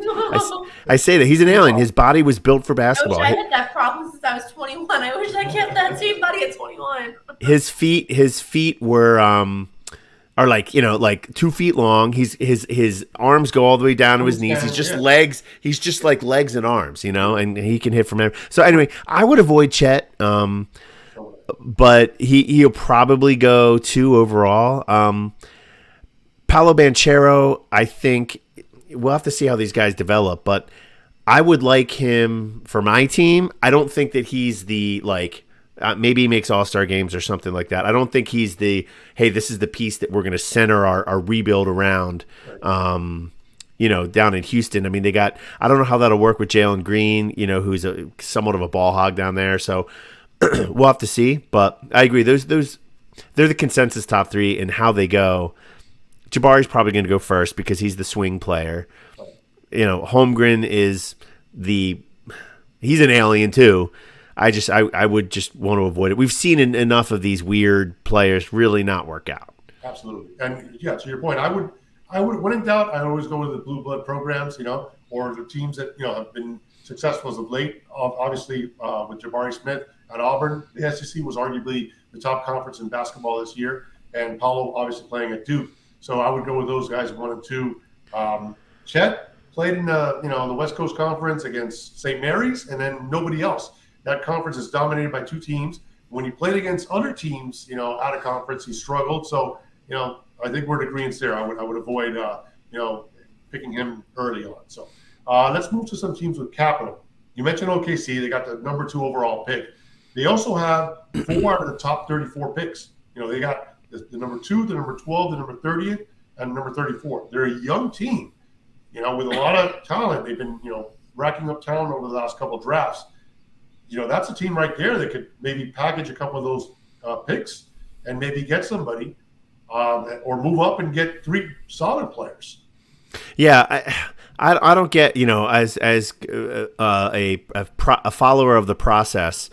I say that he's an alien. His body was built for basketball. I had that problem since I was 21. I wish I kept that same body at 21. His feet were are like 2 feet long. His arms go all the way down to his knees. He's just legs. He's just like legs and arms, and he can hit from there. So anyway, I would avoid Chet, but he'll probably go 2 overall. Paolo Banchero, I think we'll have to see how these guys develop, but I would like him for my team. I don't think that he's the maybe he makes all-star games or something like that. I don't think he's hey, this is the piece that we're going to center our rebuild around, down in Houston. I mean, I don't know how that'll work with Jalen Green, who's somewhat of a ball hog down there. So we'll have to see. But I agree. They're the consensus top 3, and how they go. Jabari's probably going to go first because he's the swing player. Holmgren is he's an alien too. I would just want to avoid it. We've seen enough of these weird players really not work out. Absolutely. And to your point, I would, when in doubt, I always go with the blue blood programs, or the teams that, have been successful as of late. Obviously, with Jabari Smith at Auburn, the SEC was arguably the top conference in basketball this year. And Paulo obviously playing at Duke. So I would go with those guys 1 and 2. Chet played in the West Coast Conference against St. Mary's, and then nobody else. That conference is dominated by 2 teams. When he played against other teams, out of conference, he struggled. So, I think we're in agreement there. I would avoid, picking him early on. So let's move to some teams with capital. You mentioned OKC. They got the number 2 overall pick. They also have 4 out of the top 34 picks. They got the number 2, the number 12, the number 30th, and number 34. They're a young team, with a lot of talent. They've been, racking up talent over the last couple of drafts. That's a team right there that could maybe package a couple of those picks and maybe get somebody, or move up and get 3 solid players. Yeah, I don't get, as a follower of the process,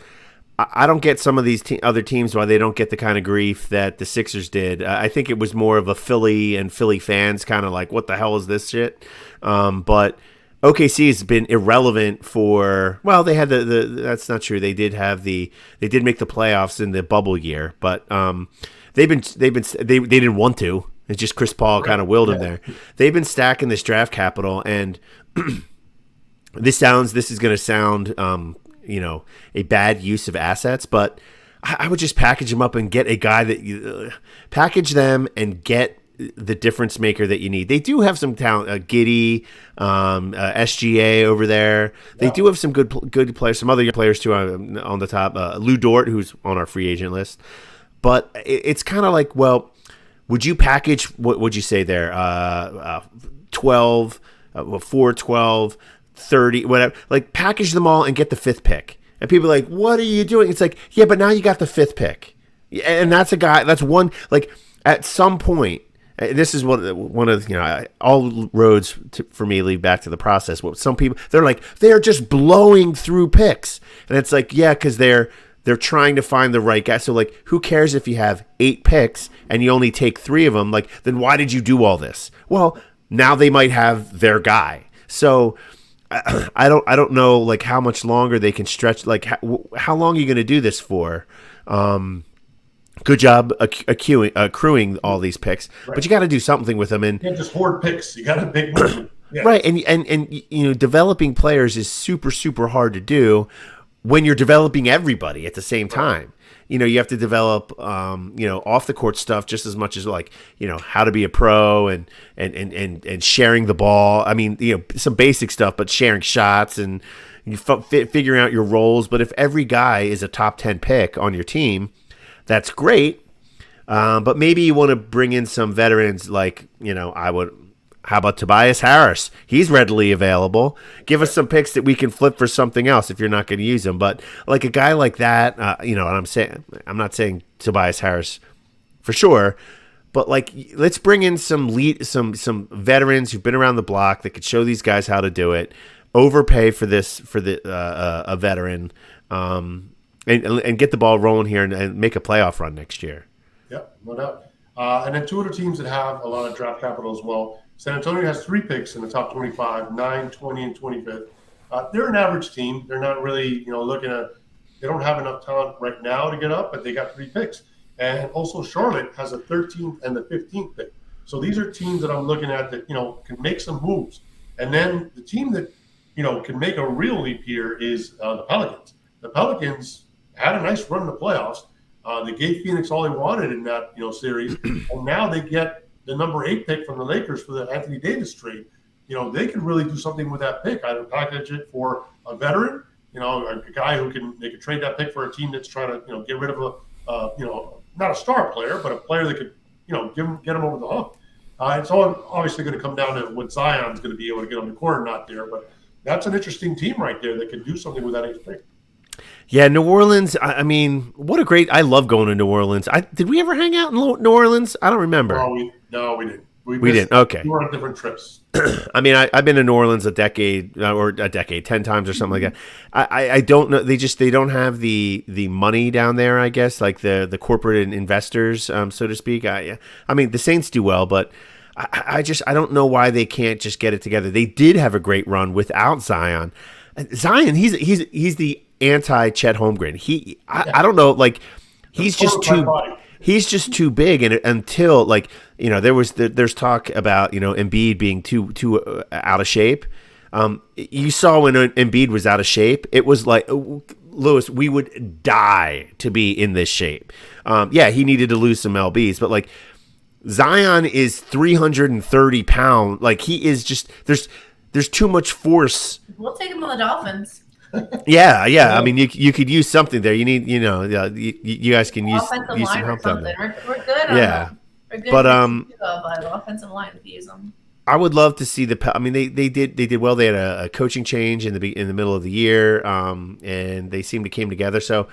I don't get some of these other teams why they don't get the kind of grief that the Sixers did. I think it was more of a Philly and Philly fans kind of like, what the hell is this shit? But OKC has been irrelevant for, well, they had that's not true. They did make the playoffs in the bubble year, but they didn't want to. It's just Chris Paul kind of willed them there. They've been stacking this draft capital, and this is going to sound, a bad use of assets, but I would just package them up and get a guy that package them and get the difference maker that you need. They do have some talent, Giddey, SGA over there. They do have some good players, some other players too on the top. Lou Dort, who's on our free agent list, but it's kind of like, well, would you package, what would you say there? 12, 4, 12, 30, whatever. Like, package them all and get the 5th pick. And people are like, what are you doing? It's like, yeah, but now you got the 5th pick. And that's a guy, that's one, like, at some point, this is one of, all roads for me lead back to the process. What some people, they're just blowing through picks. And it's like, yeah, because they're trying to find the right guy. So, like, who cares if you have 8 picks and you only take 3 of them? Like, then why did you do all this? Well, now they might have their guy. So I don't know, like, how much longer they can stretch. Like, how long are you going to do this for? Good job accruing all these picks, right. But you got to do something with them. And you can't just hoard picks. You got to make money. Yeah. Right, and developing players is super, super hard to do when you're developing everybody at the same time. You have to develop, off the court stuff just as much as, like, how to be a pro and sharing the ball. I mean, some basic stuff, but sharing shots and figuring out your roles. But if every guy is a top 10 pick on your team, that's great. But maybe you want to bring in some veterans, like, how about Tobias Harris? He's readily available. Give us some picks that we can flip for something else if you're not going to use them. But, like, a guy like that, and I'm not saying Tobias Harris for sure, but, like, let's bring in some veterans who've been around the block that could show these guys how to do it. Overpay for a veteran, and get the ball rolling here and make a playoff run next year. Yep, no doubt. And then 2 other teams that have a lot of draft capital as well. San Antonio has 3 picks in the top 25, 9, 20, and 25th. They're an average team. They're not really, looking at – they don't have enough talent right now to get up, but they got 3 picks. And also Charlotte has a 13th and the 15th pick. So these are teams that I'm looking at that, can make some moves. And then the team that, can make a real leap here is the Pelicans. The Pelicans had a nice run in the playoffs. They gave Phoenix all they wanted in that, series. And now they get the number 8 pick from the Lakers for the Anthony Davis trade. They can really do something with that pick. Either package it for a veteran, a guy they could trade that pick for a team that's trying to, get rid of not a star player, but a player that could, get them over the hump. It's all obviously going to come down to what Zion's going to be able to get on the court or not there. But that's an interesting team right there that can do something with that 8th pick. Yeah, New Orleans, I mean, I love going to New Orleans. Did we ever hang out in New Orleans? I don't remember. No, we didn't. We didn't. Okay. We were on different trips. I mean, I've been to New Orleans a decade, 10 times or something like that. I don't know. They don't have the money down there, I guess, like the corporate investors, so to speak. I mean, the Saints do well, but I don't know why they can't just get it together. They did have a great run without Zion. Zion, he's the anti-Chet Holmgren. I don't know, like, he's just too big, and until, like, there's talk about Embiid being too out of shape. You saw when Embiid was out of shape, it was like, Lewis, we would die to be in this shape. Yeah, he needed to lose some lbs, but, like, Zion is 330 pounds. Like, he is just there's too much force. We'll take him on the Dolphins. Yeah. I mean, you could use something there. You need, you guys can use some help down there. We're good. Yeah, we're good. But offensive line if you use them. I would love to see I mean, they did well. They had a coaching change in the middle of the year, and they seemed to came together. So,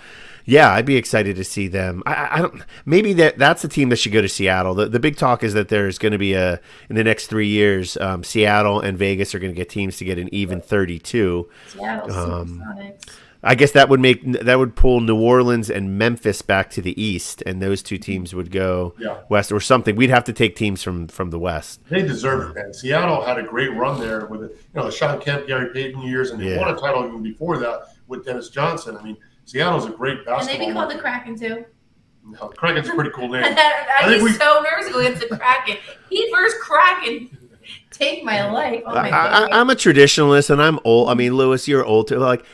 Yeah, I'd be excited to see them. I don't. Maybe that's the team that should go to Seattle. The big talk is that there's going to be in the next 3 years, Seattle and Vegas are going to get teams to get an even 32. Seattle Supersonics. I guess that would pull New Orleans and Memphis back to the East, and those two teams would go West or something. We'd have to take teams from the West. They deserve it, man. Seattle had a great run there with the Sean Kemp, Gary Payton years, and they won a title even before that with Dennis Johnson. I mean, Seattle's a great basketball. Can they be called the Kraken too? No, the Kraken's a pretty cool name. I'd be so nervous to go against the Kraken. He first Kraken. Take my life. Oh my God. I'm a traditionalist, and I'm old. I mean, Lewis, you're old too. Like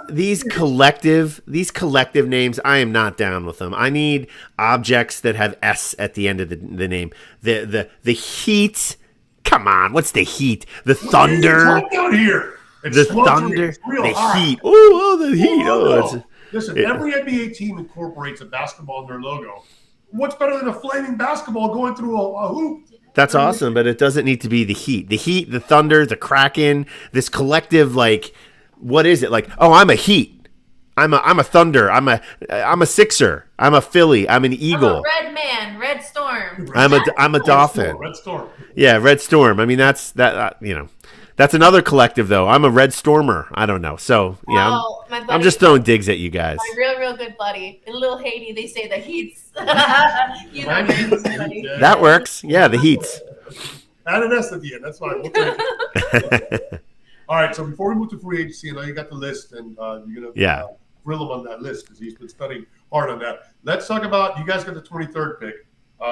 these collective names, I am not down with them. I need objects that have S at the end of the name. The Heat. Come on, what's the Heat? The Thunder. It's out here. The Thunder. The hot. Heat. Oh, the Heat. Oh, listen, every NBA team incorporates a basketball in their logo. What's better than a flaming basketball going through a hoop? That's awesome, but it doesn't need to be the Heat. The Heat, the Thunder, the Kraken, this collective, like, what is it? Like, oh, I'm a Heat. I'm a Thunder. I'm a Sixer. I'm a Philly. I'm an Eagle. I'm a Red Man, Red Storm. I'm a Dolphin. Red Storm. Yeah, Red Storm. I mean, that's another collective, though. I'm a Red Stormer. I don't know. So, yeah, I'm just throwing digs at you guys. My real good buddy. In Little Haiti, they say the Heats. That works. Yeah, the Heats. Add an S at the end. That's fine. We'll take it. All right, so before we move to free agency, I know you got the list, and you're going to grill him on that list because he's been studying hard on that. Let's talk about, you guys got the 23rd pick,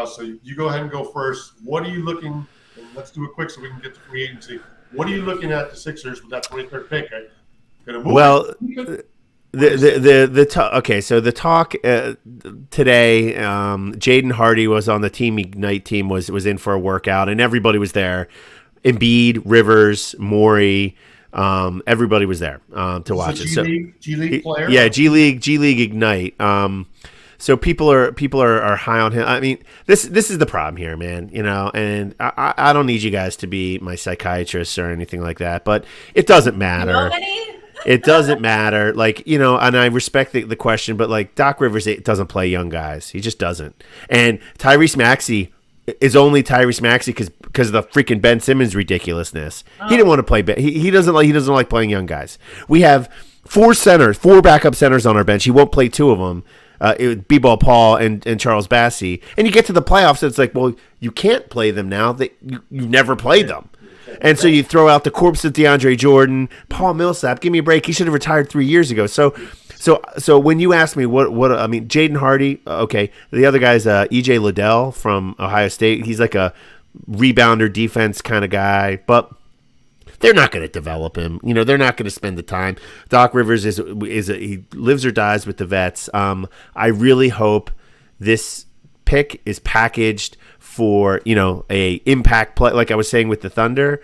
so you go ahead and go first. What are you looking, and let's do it quick so we can get to free agency. What are you looking at the Sixers with that 23rd pick? Well, so the talk today, Jaden Hardy was on the Team Ignite team, was in for a workout, and everybody was there. Embiid, Rivers, Morey, everybody was there to watch it. G League player? Yeah, G League Ignite. So people are high on him. I mean, this is the problem here, man. And I don't need you guys to be my psychiatrists or anything like that, but it doesn't matter. It doesn't matter. Like, and I respect the question, but like Doc Rivers, it doesn't play young guys. He just doesn't. And Tyrese Maxey is only Tyrese Maxey because of the freaking Ben Simmons ridiculousness. He didn't want to play. He doesn't like playing young guys. We have four backup centers on our bench. He won't play two of them. It would B-Ball Paul and Charles Bassey. And you get to the playoffs, it's like, well, you can't play them now. You never played them. And so you throw out the corpse of DeAndre Jordan, Paul Millsap. Give me a break. He should have retired 3 years ago. So when you ask me what I mean, Jaden Hardy, okay. The other guy's EJ Liddell from Ohio State. He's like a rebounder defense kind of guy, but they're not going to develop him. They're not going to spend the time. Doc Rivers he lives or dies with the vets. I really hope this pick is packaged for, a impact play. Like I was saying with the Thunder,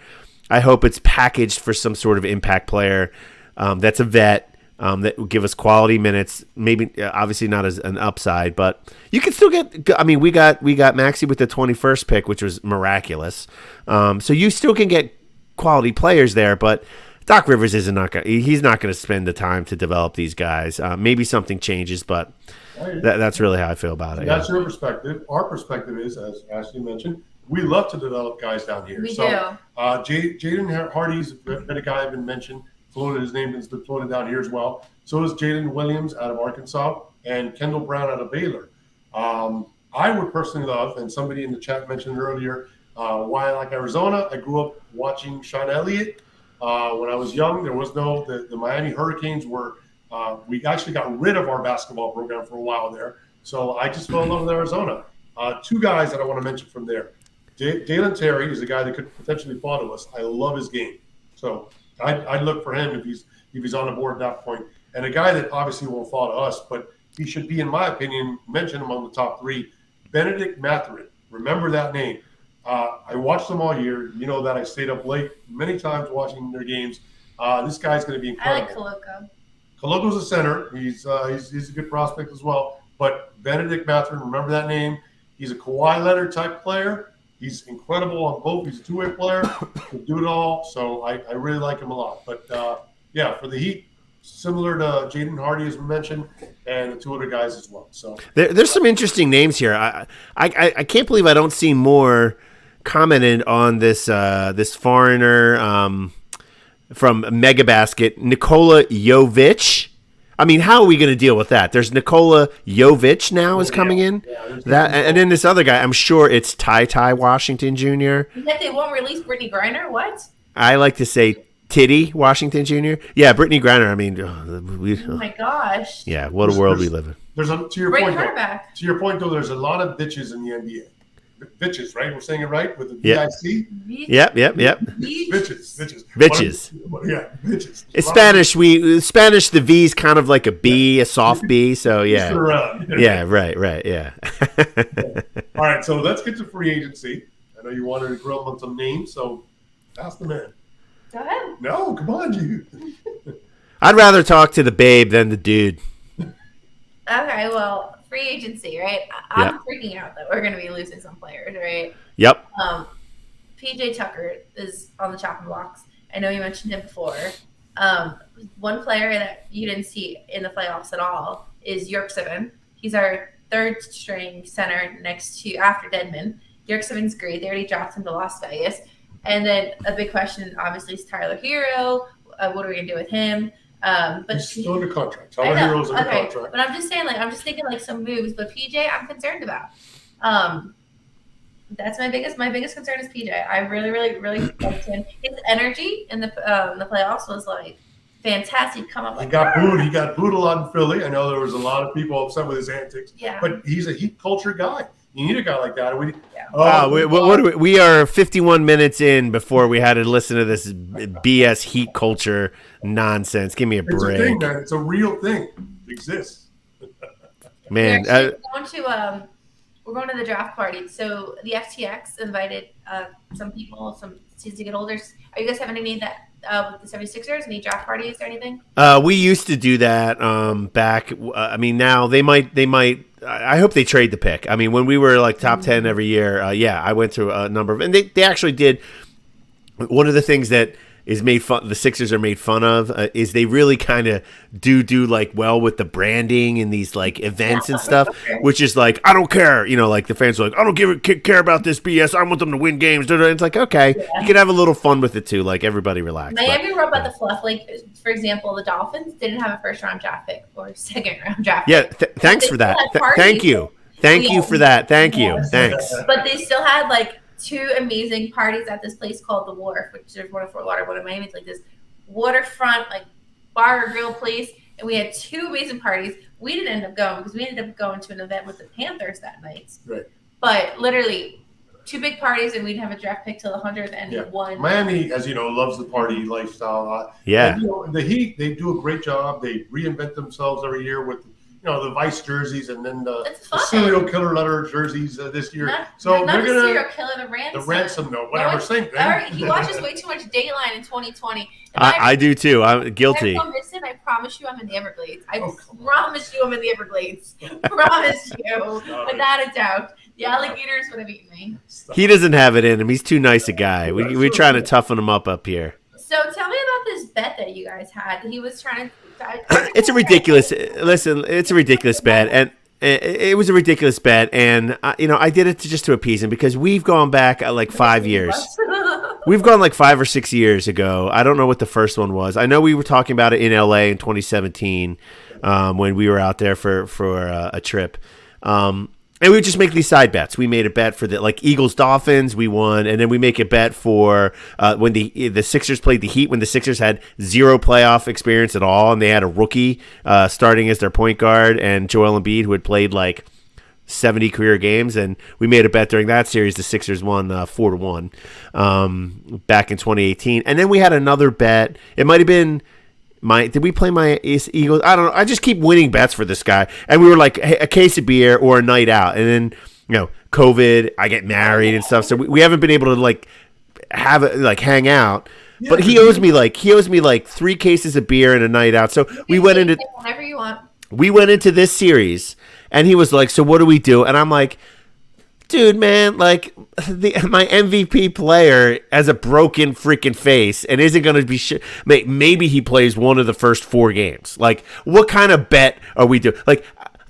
I hope it's packaged for some sort of impact player that's a vet that will give us quality minutes. Maybe obviously not as an upside, but you can still get. I mean, we got Maxey with the 21st pick, which was miraculous. So you still can get quality players there, but Doc Rivers he's not going to spend the time to develop these guys. Maybe something changes, but that's really how I feel about it. That's your perspective. Our perspective is, as Ashley mentioned, we love to develop guys down here. We do. Jaden Hardy's been a guy I've been mentioned. His name has been floated down here as well. So is Jalen Williams out of Arkansas and Kendall Brown out of Baylor. I would personally love, and somebody in the chat mentioned earlier, why I like Arizona. I grew up watching Sean Elliott. When I was young, there was the Miami Hurricanes were, we actually got rid of our basketball program for a while there. So I just fell in love with Arizona. Two guys that I want to mention from there. Dalen Terry is a guy that could potentially fall to us. I love his game. So I'd look for him if he's on the board at that point. And a guy that obviously won't fall to us, but he should be, in my opinion, mentioned among the top three, Benedict Mathurin. Remember that name. I watched them all year. You know that I stayed up late many times watching their games. This guy's going to be incredible. I like Koloko. Koloko's a center. He's a good prospect as well. But Benedict Mathurin, remember that name. He's a Kawhi Leonard type player. He's incredible on both. He's a two-way player. Can do it all. So I really like him a lot. But, for the Heat, similar to Jaden Hardy, as we mentioned, and the two other guys as well. So there's some interesting names here. I can't believe I don't see more commented on this this foreigner from Megabasket, Nikola Jovic. I mean, how are we going to deal with that? There's Nikola Jovic now is coming in. That and then this other guy, I'm sure it's Ty Washington Jr. That they won't release Brittany Griner? What? I like to say Titty Washington Jr. Yeah, Brittany Griner. I mean, oh my gosh. Yeah, what a world we live in. There's to your Great point. quarterback. To your point, though, there's a lot of bitches in the NBA. Bitches, right? We're saying it right with the VIC. Yep. Bitches. Yeah, bitches. It's Spanish. Spanish. The V is kind of like a B, a soft B. So yeah. Yeah. Right. Yeah. All right. So let's get to free agency. I know you wanted to grill on some names, so ask the man. Go ahead. No, come on, you. I'd rather talk to the babe than the dude. Okay, well, free agency, right? I'm freaking out that we're going to be losing some players, right? Yep. PJ Tucker is on the chopping blocks. I know you mentioned him before. One player that you didn't see in the playoffs at all is York-Sivan. He's our third string center after Dedmon. York-Sivan's great. They already dropped him to Las Vegas. And then a big question, obviously, is Tyler Hero. What are we going to do with him? But he's still under contract. Tyler Hero's under contract. But I'm just saying, I'm just thinking some moves. But PJ, I'm concerned about. That's my biggest concern is PJ. I really liked him. His energy in the playoffs was fantastic. Come up. He got booed. He got booed a lot in Philly. I know there was a lot of people upset with his antics. Yeah. But he's a Heat culture guy. You need a guy like that. We are 51 minutes in before we had to listen to this BS Heat culture nonsense. Give me a break. It's a thing, man. It's a real thing. It exists. Man, we're going to the draft party. So the FTX invited some people, some season ticket holders. Are you guys having any of that with the 76ers? Any draft parties or anything? We used to do that back. I mean, now they might. I hope they trade the pick. I mean, when we were top 10 every year, I went to a number of, and they actually did. One of the things that is made fun, the Sixers are made fun of, is they really kind of do well with the branding and these events and stuff, which is I don't care, the fans are I don't care about this BS. I want them to win games. It's okay, you can have a little fun with it too. Everybody relax. Miami wrote about the fluff. For example, the Dolphins didn't have a first-round draft pick or second-round draft pick. Yeah, thanks for that. Thank you for that. Thanks. But they still had two amazing parties at this place called the Wharf, which there's one in Fort Lauderdale, one in Miami. It's this waterfront bar or grill place, and we had two amazing parties. We didn't end up going because we ended up going to an event with the Panthers that night. Right. But literally, two big parties, and we didn't have a draft pick till the 101. Miami, as you know, loves the party lifestyle a lot. Yeah. And, the Heat, they do a great job. They reinvent themselves every year with the Vice jerseys and then the serial killer letter jerseys this year. Not they're the gonna serial killer, the ransom. The ransom, no, whatever. Same thing. He watches way too much Dateline in 2020. I do too. I'm guilty. I promise you, I'm in the Everglades. I promise you, I'm in the Everglades. Promise you, without a doubt. The alligators would have eaten me. He doesn't have it in him. He's too nice a guy. We're trying to toughen him up here. So tell me about this bet that you guys had. He was trying to. It's a ridiculous. Listen, it's a ridiculous bet, and it was a ridiculous bet, and I did it just to appease him because we've gone back 5 years. We've gone 5 or 6 years ago. I don't know what the first one was. I know we were talking about it in LA in 2017 when we were out there for a trip. And we would just make these side bets. We made a bet for the Eagles Dolphins, we won, and then we make a bet for when the Sixers played the Heat when the Sixers had zero playoff experience at all, and they had a rookie starting as their point guard, and Joel Embiid, who had played 70 career games, and we made a bet during that series. The Sixers won 4-1 back in 2018, and then we had another bet. It might have been. Did we play my Eagles? I don't know. I just keep winning bets for this guy. And we were hey, a case of beer or a night out. And then, COVID, I get married and stuff. So we haven't been able to have it hang out. Yeah, but he owes me 3 cases of beer and a night out. So we went into whatever you want. We went into this series and he was so what do we do? And I'm Dude, man, like my MVP player has a broken freaking face and isn't going to be maybe he plays one of the first 4 games. Like, what kind of bet are we doing? Like,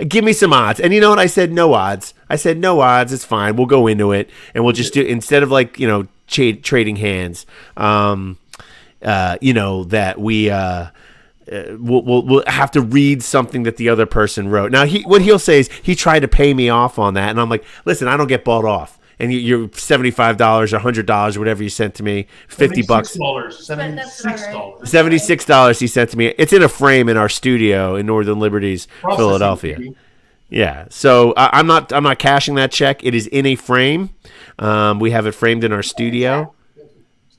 give me some odds. And you know what? I said no odds. It's fine. We'll go into it and we'll just do, instead of like, trading hands, that we we'll have to read something that the other person wrote. Now, what he'll say is he tried to pay me off on that, and I'm like, listen, I don't get bought off. And you're $75 or $100 or whatever you sent to me, $50, $76 he sent to me. It's in a frame in our studio in Northern Liberties, Philadelphia. Yeah, so I'm not cashing that check. It is in a frame. We have it framed in our studio.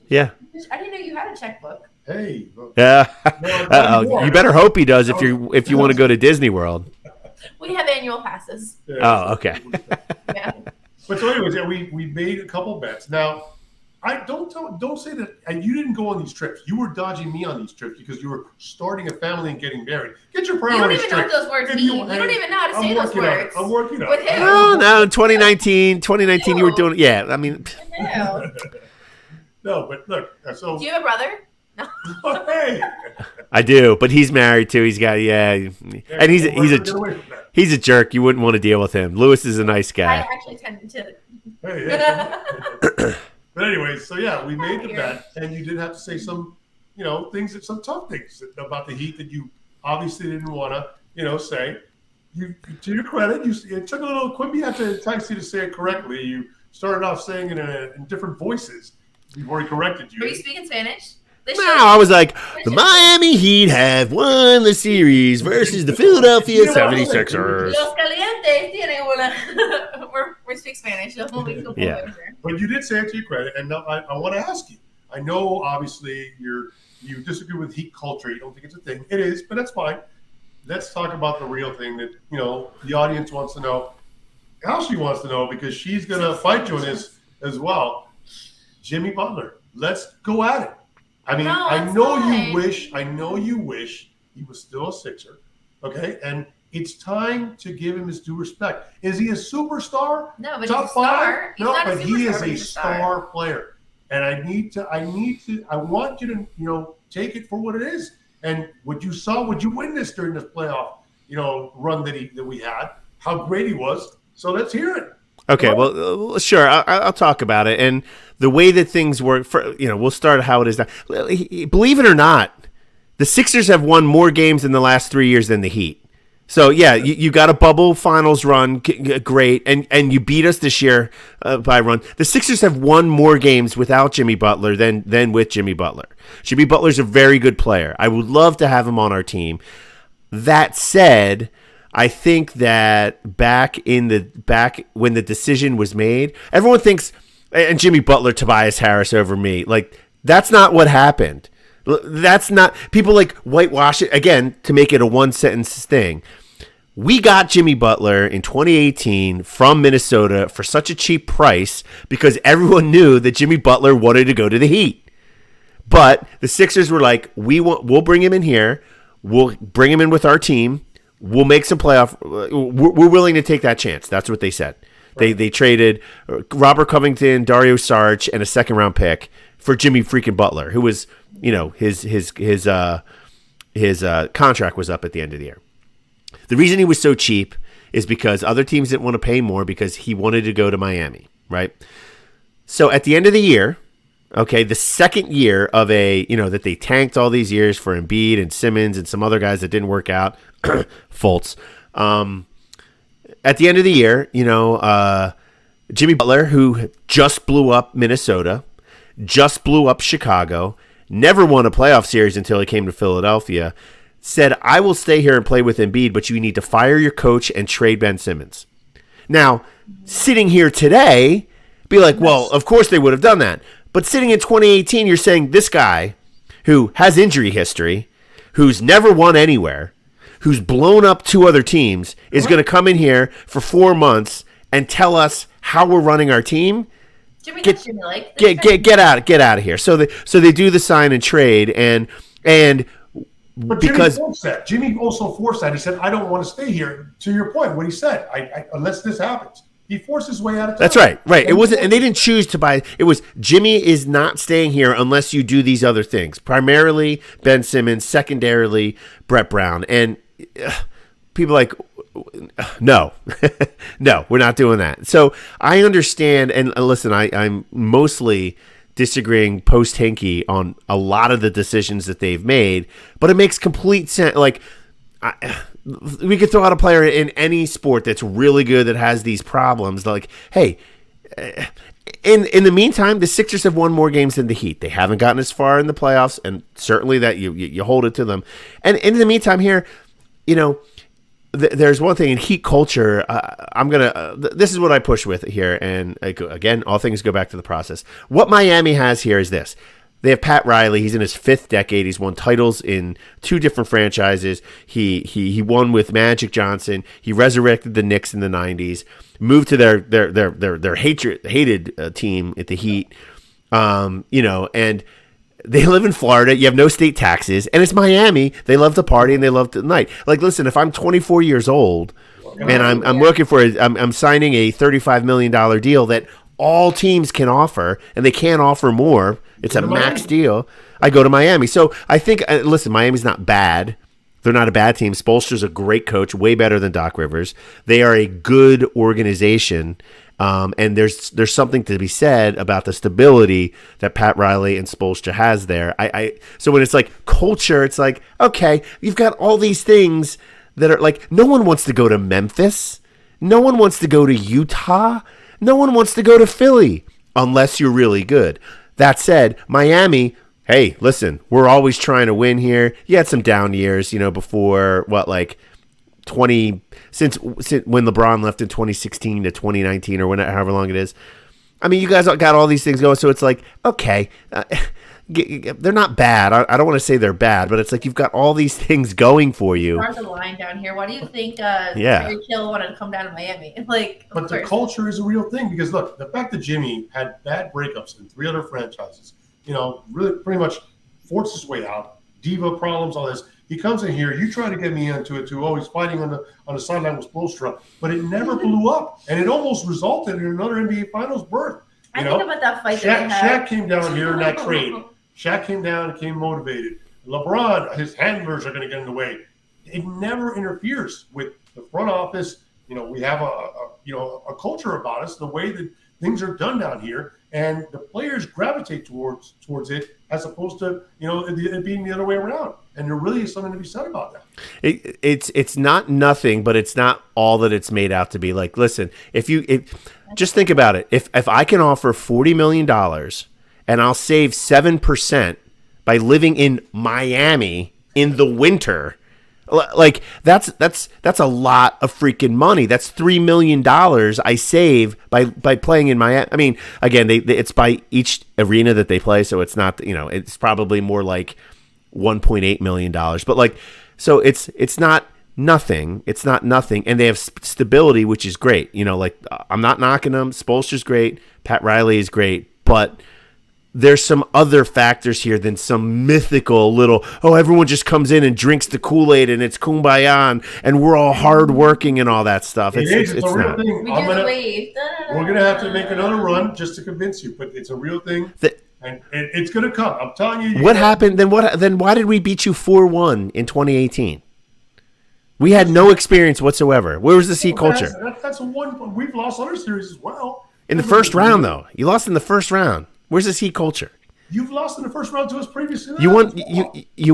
Yeah. I didn't know you had a checkbook. Hey. Yeah. You better hope he does if you want to go to Disney World. We have annual passes. Yeah. Oh, okay. Yeah. But so anyways, we made a couple bets. Now, I don't say that you didn't go on these trips. You were dodging me on these trips because you were starting a family and getting married. Get your priorities straight. You don't even know what those words mean. You don't even know how to say those words. I'm working on it. With who? No, in 2019 you were doing, yeah, I mean. No, but look, so. Do you have a brother? No. Hey. I do, but he's married too. He's got, and he's a jerk. You wouldn't want to deal with him. Lewis is a nice guy. I actually tend to. Hey. But anyway, so yeah, we made the bet, and you did have to say some, some tough things about the Heat that you obviously didn't want to, say. You, to your credit, it took a little. Quimby had to entice you to say it correctly. You started off saying it in different voices before he corrected you. Were you speaking Spanish? No, I was like, the Miami Heat have won the series versus the Philadelphia 76ers. Los Calientes tienen una. We speak Spanish. Yeah. But you did say it to your credit, and I want to ask you. I know, obviously, you disagree with Heat culture. You don't think it's a thing. It is, but that's fine. Let's talk about the real thing that, the audience wants to know. Ashley wants to know because she's going to fight you on this as well. Jimmy Butler. Let's go at it. I mean, I know you wish he was still a Sixer, okay? And it's time to give him his due respect. Is he a superstar? No, but Top he's a star. No, but he is a star player. And I want you to, take it for what it is. And what you witnessed during this playoff, run that we had, how great he was. So let's hear it. Okay, well, sure. I'll talk about it. And the way that things work, we'll start how it is now. Believe it or not, the Sixers have won more games in the last 3 years than the Heat. So, yeah, you got a bubble finals run, great, and you beat us this year by a run. The Sixers have won more games without Jimmy Butler than with Jimmy Butler. Jimmy Butler's a very good player. I would love to have him on our team. That said, I think that back when the decision was made, everyone thinks, and Jimmy Butler, Tobias Harris over me. Like, that's not what happened. That's not, people like whitewash it again to make it a one sentence thing. We got Jimmy Butler in 2018 from Minnesota for such a cheap price because everyone knew that Jimmy Butler wanted to go to the Heat. But the Sixers were like, we'll bring him in here. We'll bring him in with our team. We'll make some playoff. We're willing to take that chance. That's what they said. Right. They traded Robert Covington, Dario Saric, and a second-round pick for Jimmy freaking Butler, who was, his contract was up at the end of the year. The reason he was so cheap is because other teams didn't want to pay more because he wanted to go to Miami, right? So at the end of the year, okay, the second year of that they tanked all these years for Embiid and Simmons and some other guys that didn't work out, Fultz. At the end of the year, Jimmy Butler, who just blew up Minnesota, just blew up Chicago, never won a playoff series until he came to Philadelphia, said, I will stay here and play with Embiid, but you need to fire your coach and trade Ben Simmons. Now, sitting here today, be like, well, of course they would have done that. But sitting in 2018, you're saying this guy who has injury history, who's never won anywhere, who's blown up 2 other teams, is going to come in here for 4 months and tell us how we're running our team. Jimmy, get out of here. So they do the sign and trade and but because Jimmy also forced that. He said, I don't want to stay here. To your point, what he said, unless this happens. He forced his way out of town. That's right. Right. It wasn't, and they didn't choose to buy. It was Jimmy is not staying here unless you do these other things. Primarily Ben Simmons, secondarily Brett Brown, and people like, no, no, we're not doing that. So I understand, and listen, I'm mostly disagreeing post Hinkie on a lot of the decisions that they've made, but it makes complete sense. Like, we could throw out a player in any sport that's really good that has these problems. Like, hey, in the meantime, the Sixers have won more games than the Heat. They haven't gotten as far in the playoffs, and certainly that you hold it to them. And in the meantime, here, there's one thing in Heat culture. This is what I push with here, and again, all things go back to the process. What Miami has here is this: they have Pat Riley. He's in his 5th decade. He's won titles in 2 different franchises. He won with Magic Johnson. He resurrected the Knicks in the 90s. Moved to their hated team at the Heat. And they live in Florida. You have no state taxes, and it's Miami. They love to party and they love the night. Like, listen, if I'm 24 years old and I'm working for I'm signing a $35 million deal that all teams can offer, and they can't offer more. It's a max deal. I go to Miami. So I think, listen, Miami's not bad. They're not a bad team. Spoelstra's a great coach, way better than Doc Rivers. They are a good organization. And there's something to be said about the stability that Pat Riley and Spoelstra has there. So when it's like culture, it's like, okay, you've got all these things that are like, no one wants to go to Memphis. No one wants to go to Utah. No one wants to go to Philly unless you're really good. That said, Miami, hey, listen, we're always trying to win here. You had some down years, before since when LeBron left in 2016 to 2019 or however long it is. I mean, you guys got all these things going, so it's like, okay, they're not bad. I don't want to say they're bad, but it's like you've got all these things going for you. There's a line down here. Why do you think Terry Kill wanted to come down to Miami? But the culture is a real thing, because look, the fact that Jimmy had bad breakups in 3 other franchises, really pretty much forced his way out, diva problems, all this. He comes in here. You try to get me into it too. Always fighting on the sideline with Spoelstra, but it never blew up, and it almost resulted in another NBA Finals berth. I think about that fight that they had. Shaq came down here in that trade. Shaq came down and came motivated. LeBron, his handlers are going to get in the way. It never interferes with the front office. We have a culture about us, the way that things are done down here, and the players gravitate towards it, as opposed to it being the other way around. And there really is something to be said about that. It's not nothing, but it's not all that it's made out to be. Like, listen, just think about it. If I can offer $40 million and I'll save 7% by living in Miami in the winter, like that's a lot of freaking money. That's $3 million I save by playing in Miami. I mean, again, it's by each arena that they play, so it's not, it's probably more like $1.8 million. But so it's not nothing. It's not nothing, and they have stability, which is great. I'm not knocking them. Spoelstra's great. Pat Riley is great, but there's some other factors here than some mythical little, everyone just comes in and drinks the Kool-Aid and it's kumbaya and we're all hardworking and all that stuff. It's a real not. thing. We're going to have to make another run just to convince you, but it's a real thing. And it's going to come. I'm telling you. What happened? Then why did we beat you 4-1 in 2018? We had no experience whatsoever. Where was the Heat culture? That's one. We've lost other series as well. In the first round, though. You lost in the first round. Where's this Heat culture? You've lost in the first round to us previously. You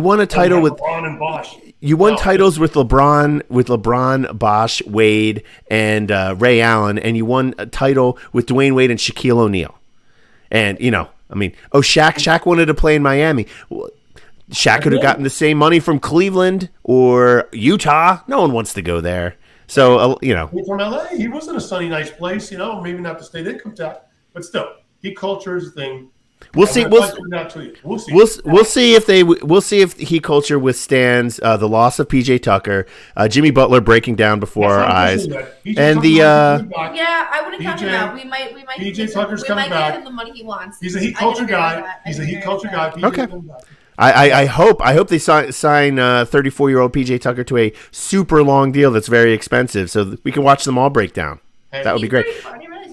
won a title with LeBron and Bosh. You won titles with LeBron, Bosh, Wade, and Ray Allen, and you won a title with Dwayne Wade and Shaquille O'Neal. And Shaq wanted to play in Miami. Shaq could have gotten the same money from Cleveland or Utah. No one wants to go there. So He's from LA. He wasn't a sunny, nice place. Maybe not the state income tax, but still. Heat culture is a thing. We'll see. We'll see if Heat culture withstands the loss of PJ Tucker, Jimmy Butler breaking down before our eyes, and I wouldn't count him out. We might. PJ Tucker's coming back. Give him the money he wants. He's a Heat culture guy. Okay. I hope they sign 34-year-old PJ Tucker to a super long deal that's very expensive, so that we can watch them all break down. That would be great.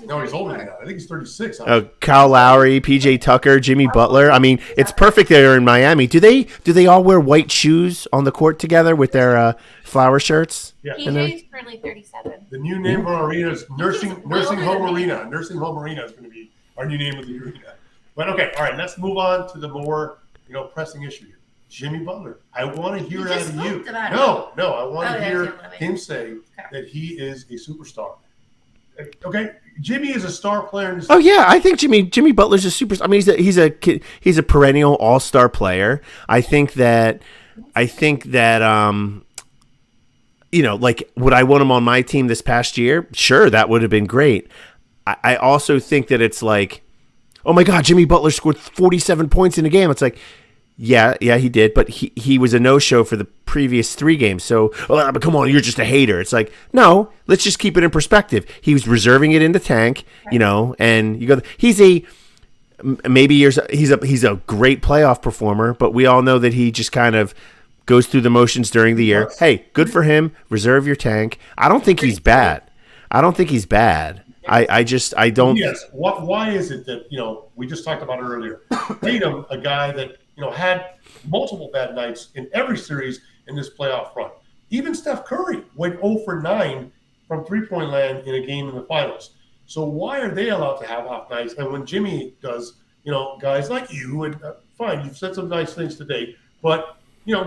No, he's older than that. I think he's 36. Kyle Lowry, PJ Tucker, Jimmy Butler. I mean, it's perfect they're in Miami. Do they all wear white shoes on the court together with their flower shirts? Yeah. PJ is currently 37. The new name of our arena is Nursing Home Arena. Nursing Home Arena is going to be our new name of the arena. But okay, all right, let's move on to the more pressing issue here. Jimmy Butler. I want to hear it out of you. No, I want to hear him say that he is a superstar. Okay, Jimmy is a star player. Oh yeah, I think Jimmy Butler's a super. I mean, he's a perennial all-star player. I think that like, would I want him on my team this past year? Sure, that would have been great. I also think that it's like, oh my God, Jimmy Butler scored 47 points in a game. It's like, yeah, he did, but he was a no-show for the previous 3 games. So, but come on, you're just a hater. It's like, no, let's just keep it in perspective. He was reserving it in the tank, and you go. He's a great playoff performer, but we all know that he just kind of goes through the motions during the year. Hey, good for him. Reserve your tank. I don't think he's bad. I don't. Yes. Why is it that we just talked about it earlier? Tatum, a guy that had multiple bad nights in every series in this playoff run. Even Steph Curry went 0 for 9 from three-point land in a game in the finals. So why are they allowed to have off nights? And when Jimmy does, guys like you, and fine, you've said some nice things today, but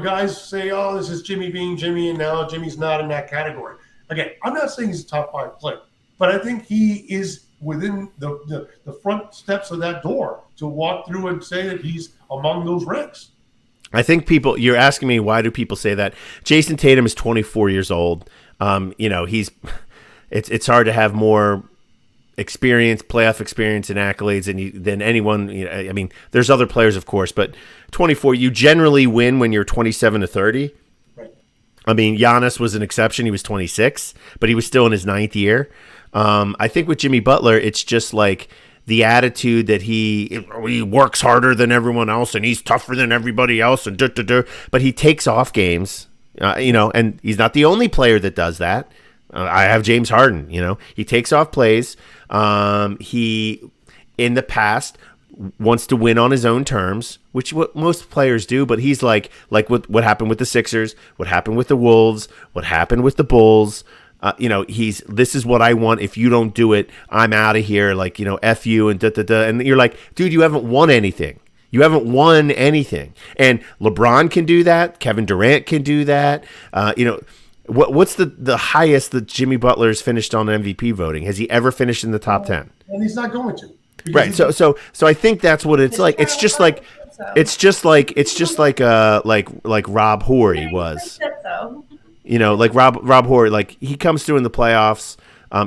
guys say, oh, this is Jimmy being Jimmy, and now Jimmy's not in that category. Again, I'm not saying he's a top 5 player, but I think he is within the front steps of that door to walk through and say that he's among those ranks. I think you're asking me, why do people say that? Jason Tatum is 24 years old. It's hard to have more playoff experience and accolades than anyone. I mean, there's other players, of course, but 24, you generally win when you're 27 to 30. Right. I mean, Giannis was an exception. He was 26, but he was still in his 9th year. I think with Jimmy Butler, it's just like the attitude that he works harder than everyone else and he's tougher than everybody else, and but he takes off games, and he's not the only player that does that. I have James Harden, he takes off plays. He, in the past, wants to win on his own terms, which what most players do, but he's like what happened with the Sixers, what happened with the Wolves, what happened with the Bulls. This is what I want. If you don't do it, I'm out of here. Like, F you and And you're like, dude, you haven't won anything. And LeBron can do that. Kevin Durant can do that. What's the highest that Jimmy Butler's finished on MVP voting? Has he ever finished in the top 10? And he's not going to. Right. So I think that's what it's like. It's just like Rob Horry was. Like Rob Horry, like he comes through in the playoffs.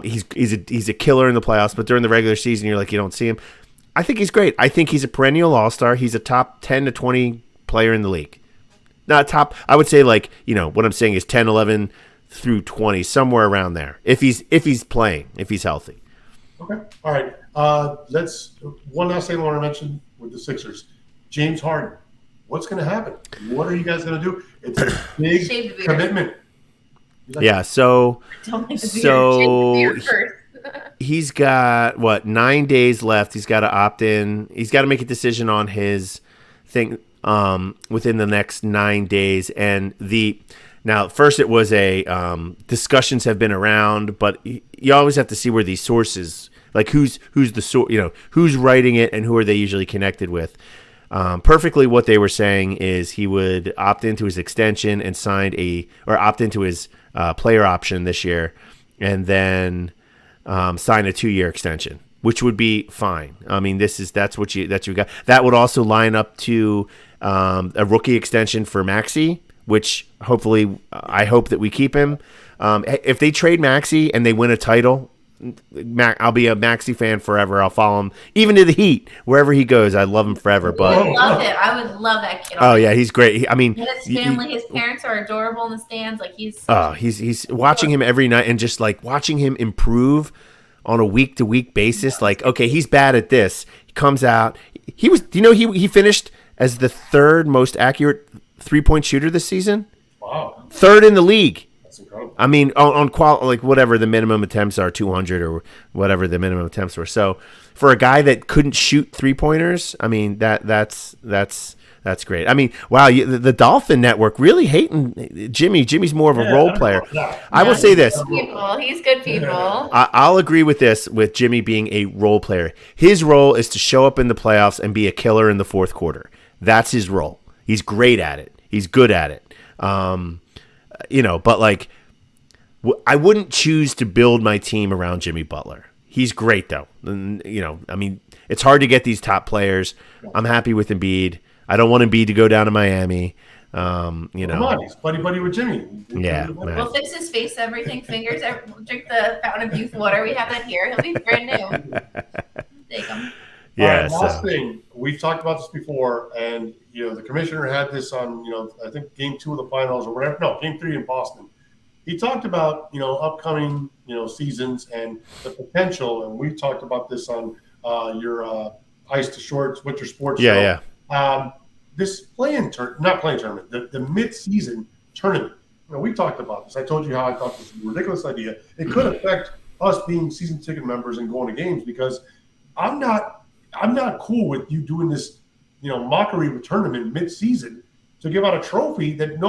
He's a killer in the playoffs, but during the regular season, you're like, you don't see him. I think he's great. I think he's a perennial all-star. He's a top 10 to 20 player in the league. Not top. I would say what I'm saying is 10, 11 through 20, somewhere around there. If he's playing, if he's healthy. Okay. All right. One last thing I want to mention with the Sixers. James Harden. What's going to happen? What are you guys going to do? It's a big commitment. Yeah. So he's got 9 days left. He's got to opt in. He's got to make a decision on his thing within the next 9 days. And now first it was discussions have been around, but you always have to see where these sources, like who's the source, who's writing it and who are they usually connected with. Perfectly what they were saying is he would opt into his extension and opt into his player option this year, and then sign a 2-year extension, which would be fine. I mean, that's what you got. That would also line up to a rookie extension for Maxey, which hopefully I hope that we keep him. If they trade Maxey and they win a title, I'll be a Maxey fan forever. I'll follow him even to the Heat, wherever he goes. I love him forever. But I love it. I would love that kid. Oh yeah, he's great. His family, his parents are adorable in the stands. Like he's watching him every night and just like watching him improve on a week to week basis. Like, okay, he's bad at this. He comes out. He finished as the 3rd most accurate 3-point shooter this season. Wow. 3rd in the league. That's incredible. I mean, on like whatever the minimum attempts are, 200 or whatever the minimum attempts were. So for a guy that couldn't shoot 3-pointers, I mean that's great. I mean, wow, the Dolphin Network really hating Jimmy. Jimmy's more of a role player. I will say this. He's good people. I'll agree with this, with Jimmy being a role player. His role is to show up in the playoffs and be a killer in the fourth quarter. That's his role. He's great at it. He's good at it. But like, I wouldn't choose to build my team around Jimmy Butler. He's great though. And, I mean, it's hard to get these top players. I'm happy with Embiid. I don't want Embiid to go down to Miami. Come on, he's buddy with Jimmy. Yeah, we'll fix his face, everything, fingers. We'll drink the Fountain of Youth water. We have that here. He'll be brand new. Take him. Yeah. Last thing, we've talked about this before, and the commissioner had this on, I think Game 2 of the finals or whatever. No, Game 3 in Boston. He talked about upcoming seasons and the potential, and we talked about this on your Ice to Shorts Winter Sports show. Yeah. This not playing tournament, the mid-season tournament. We talked about this. I told you how I thought this was a ridiculous idea. It could affect us being season ticket members and going to games, because I'm not cool with you doing this, mockery of a tournament mid-season to give out a trophy that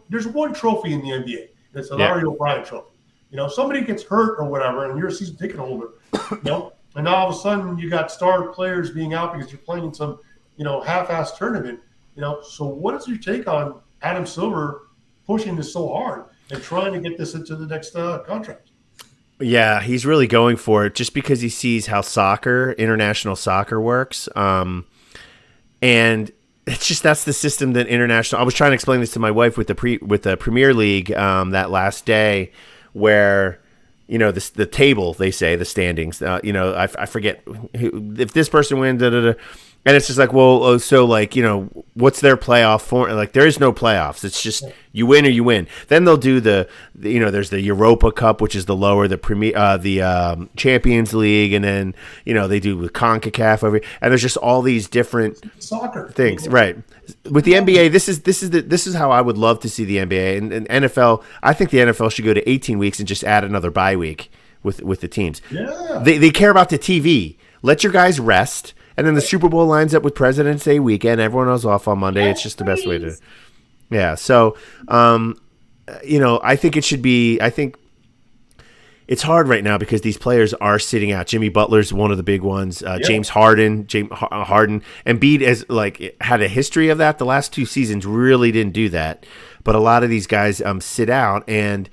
there's one trophy in the NBA, and it's the Larry O'Brien trophy. Somebody gets hurt or whatever, and you're a season ticket holder, and now all of a sudden you got star players being out because you're playing in some, half-assed tournament. So what is your take on Adam Silver pushing this so hard and trying to get this into the next contract? Yeah, he's really going for it just because he sees how international soccer works. And it's just, that's the system that international. I was trying to explain this to my wife with the Premier League that last day, where the table, they say, the standings. I forget if this person wins. And it's just like, well, so like, what's their playoff form? Like, there is no playoffs. It's just you win or you win. Then they'll do there's the Europa Cup, which is the lower, the Champions League, and then they do the CONCACAF over, and there's just all these different soccer things, right? With the NBA, this is how I would love to see the NBA and NFL. I think the NFL should go to 18 weeks and just add another bye week with the teams. Yeah, they care about the TV. Let your guys rest. And then the Super Bowl lines up with President's Day weekend. Everyone else off on Monday. It's just the best way to. Yeah. So, I think it should be. I think it's hard right now because these players are sitting out. Jimmy Butler's one of the big ones. James Harden, Embiid has had a history of that. The last 2 seasons really didn't do that, but a lot of these guys sit out, and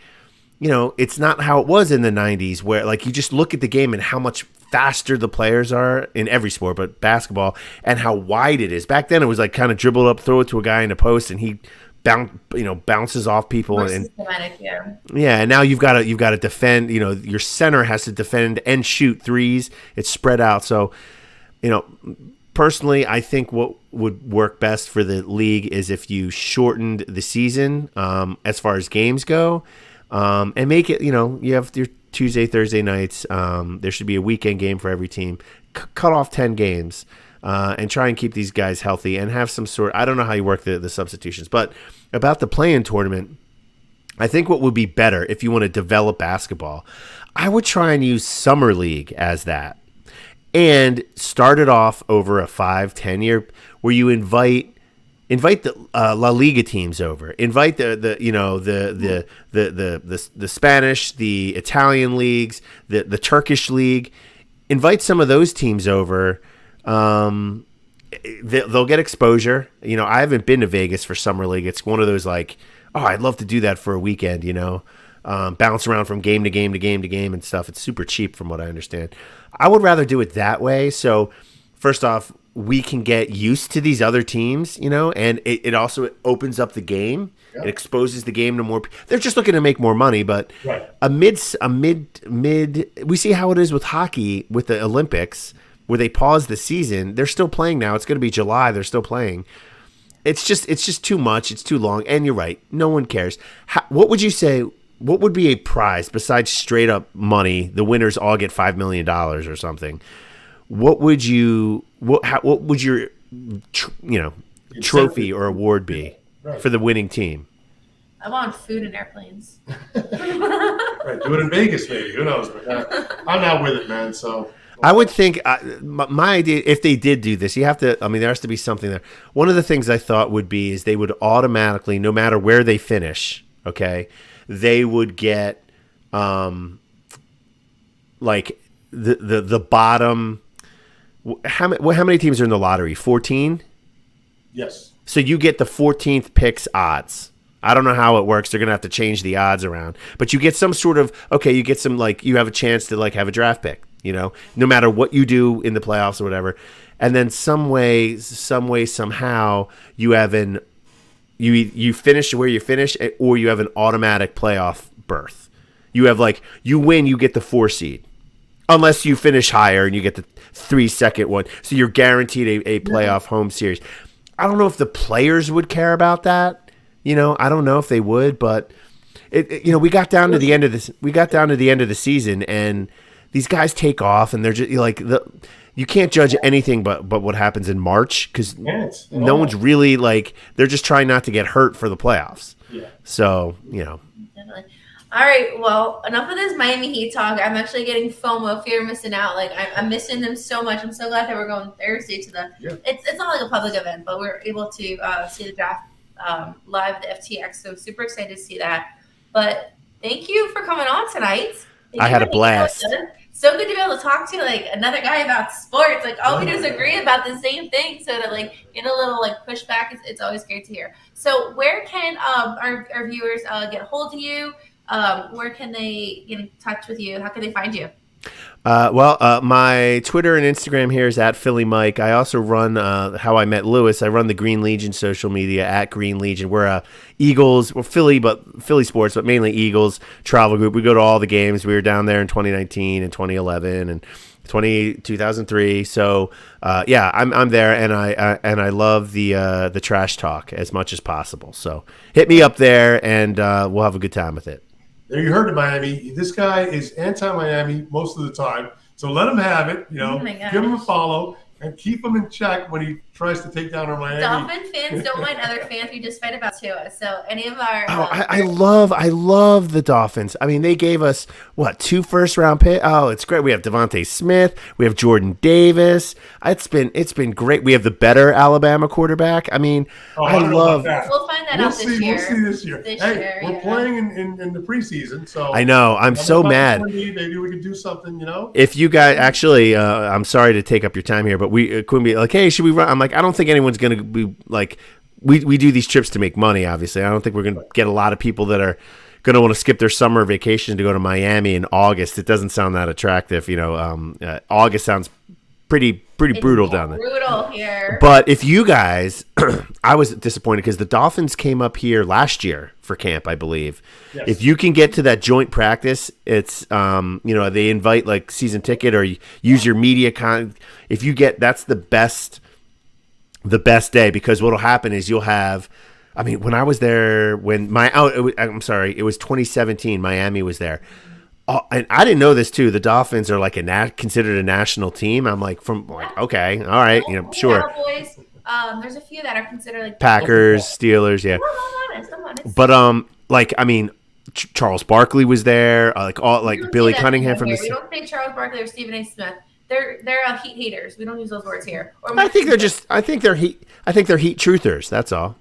it's not how it was in the 90s, where you just look at the game and how much faster the players are in every sport, but basketball, and how wide it is. Back then, it was kind of dribble up, throw it to a guy in the post, and he bounces off people. More and systematic, and now you've got to defend. Your center has to defend and shoot threes. It's spread out. So, personally, I think what would work best for the league is if you shortened the season as far as games go, and make it. You have your Tuesday, Thursday nights. There should be a weekend game for every team. Cut off 10 games and try and keep these guys healthy and have some sort. I don't know how you work the substitutions, but about the play-in tournament, I think what would be better if you want to develop basketball, I would try and use Summer League as that and start it off over a 5-10 year where you invite the La Liga teams over. Invite the Spanish, the Italian leagues, the Turkish league. Invite some of those teams over. They'll get exposure. I haven't been to Vegas for Summer League. It's one of those I'd love to do that for a weekend. Bounce around from game to game to game to game and stuff. It's super cheap from what I understand. I would rather do it that way. So first off, we can get used to these other teams, and it also opens up the game. Yeah. It exposes the game to more. They're just looking to make more money, but right. a mid. We see how it is with hockey with the Olympics, where they pause the season. They're still playing now. It's going to be July. They're still playing. It's just too much. It's too long. And you're right. No one cares. What would you say? What would be a prize besides straight up money? The winners all get $5 million or something. What would your trophy or award be for the winning team? I want food in airplanes. Right, do it in Vegas, maybe. Who knows? But, I'm not with it, man. So I would think my idea, if they did do this, you have to. I mean, there has to be something there. One of the things I thought would be is they would automatically, no matter where they finish, okay, they would get, like the bottom. How many teams are in the lottery? 14. yes. So you get the 14th picks odds. I don't know how it works. They're going to have to change the odds around. But you get some sort of, okay, you get some, like, you have a chance to, like, have a draft pick, you know, no matter what you do in the playoffs or whatever. And then some way, somehow, you have you finish where you finish, or you have an automatic playoff berth. You have, like, you win, you get the 4 seed. Unless you finish higher and you get the 3-second one. So you're guaranteed a playoff home series. I don't know if the players would care about that. You know, I don't know if they would, but we got down to the end of this. We got down to the end of the season, and these guys take off, and they're just like you can't judge anything but what happens in March because no one's really like they're just trying not to get hurt for the playoffs. Yeah. So Definitely. All right. Well, enough of this Miami Heat talk. I'm actually getting FOMO, fear of missing out. Like I'm missing them so much. I'm so glad that we're going Thursday to the. Yeah. It's not like a public event, but we're able to see the draft. Live at the FTX, so super excited to see that. But thank you for coming on tonight. I had a blast. So good to be able to talk to like another guy about sports. Like all we do is agree about the same thing. So to like get a little like pushback, it's always great to hear. So where can our viewers get a hold of you? Where can they get in touch with you? How can they find you? My Twitter and Instagram here is at Philly Mike. I also run How I Met Lewis. I run the Green Legion social media at Green Legion. We're Eagles, we're Philly sports, but mainly Eagles travel group. We go to all the games. We were down there in 2019 and 2011 and 2003. So I'm there, and I love the trash talk as much as possible. So hit me up there, and we'll have a good time with it. There, you heard it, Miami. This guy is anti-Miami most of the time, so let him have it. You know, give him a follow and keep him in check when he tries to take down our Miami. Dolphin fans don't mind other fans. We just fight about Tua. So any of our I love the Dolphins. I mean, they gave us 2 first-round picks. Oh, it's great. We have Devontae Smith. We have Jordan Davis. It's been great. We have the better Alabama quarterback. I mean, I love. We'll find that out this year. We'll see this year. We're playing in the preseason, so I know. I'm so mad. Maybe we could do something. You know, if you guys actually, I'm sorry to take up your time here, but we couldn't be like, hey, should we run? I'm like, I don't think anyone's going to be like, we do these trips to make money, obviously. I don't think we're going to get a lot of people that are going to want to skip their summer vacation to go to Miami in August. It doesn't sound that attractive. You know, August sounds pretty brutal down there. Brutal here. But if you guys, I was disappointed because the Dolphins came up here last year for camp, I believe. Yes. If you can get to that joint practice, it's they invite like season ticket or use your media if you get, that's the best day, because what'll happen is you'll have. I mean, when I was there, it was 2017. Miami was there. And I didn't know this too. The Dolphins are like considered a national team. I'm like, okay, all right, sure. Cowboys, there's a few that are considered like Packers, Steelers, yeah. I'm honest. But Charles Barkley was there. Billy Cunningham from the. We don't say Charles Barkley or Stephen A. Smith. They're Heat haters. We don't use those words here. I think they're Heat truthers. That's all.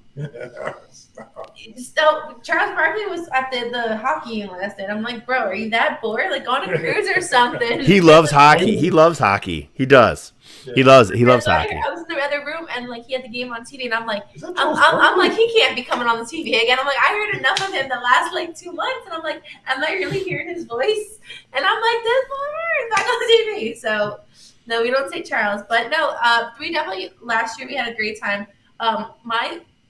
So Charles Barkley was at the hockey game last night. I'm like, bro, are you that bored? Like, go on a cruise or something. He loves hockey. He loves hockey. He does. Yeah. He loves hockey. I was in the other room and like he had the game on TV, and I'm like, I'm like, he can't be coming on the TV again. I'm like, I heard enough of him the last like 2 months, and I'm like, am I really hearing his voice? And I'm like, this one is back on the TV. So no, we don't say Charles, but no, we definitely last year we had a great time.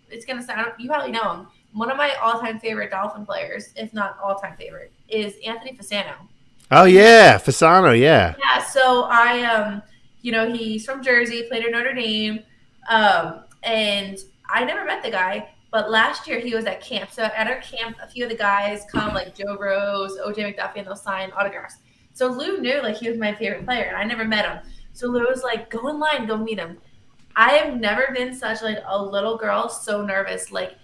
It's gonna sound, you probably know him. One of my all-time favorite Dolphin players, if not all-time favorite, is Anthony Fasano. Oh yeah, Fasano, yeah. Yeah, so he's from Jersey, played at Notre Dame, and I never met the guy, but last year he was at camp. So at our camp, a few of the guys come, like Joe Rose, OJ McDuffie, and they'll sign autographs. So Lou knew like he was my favorite player, and I never met him. So Lou was like, go in line, go meet him. I have never been such like a little girl so nervous. Like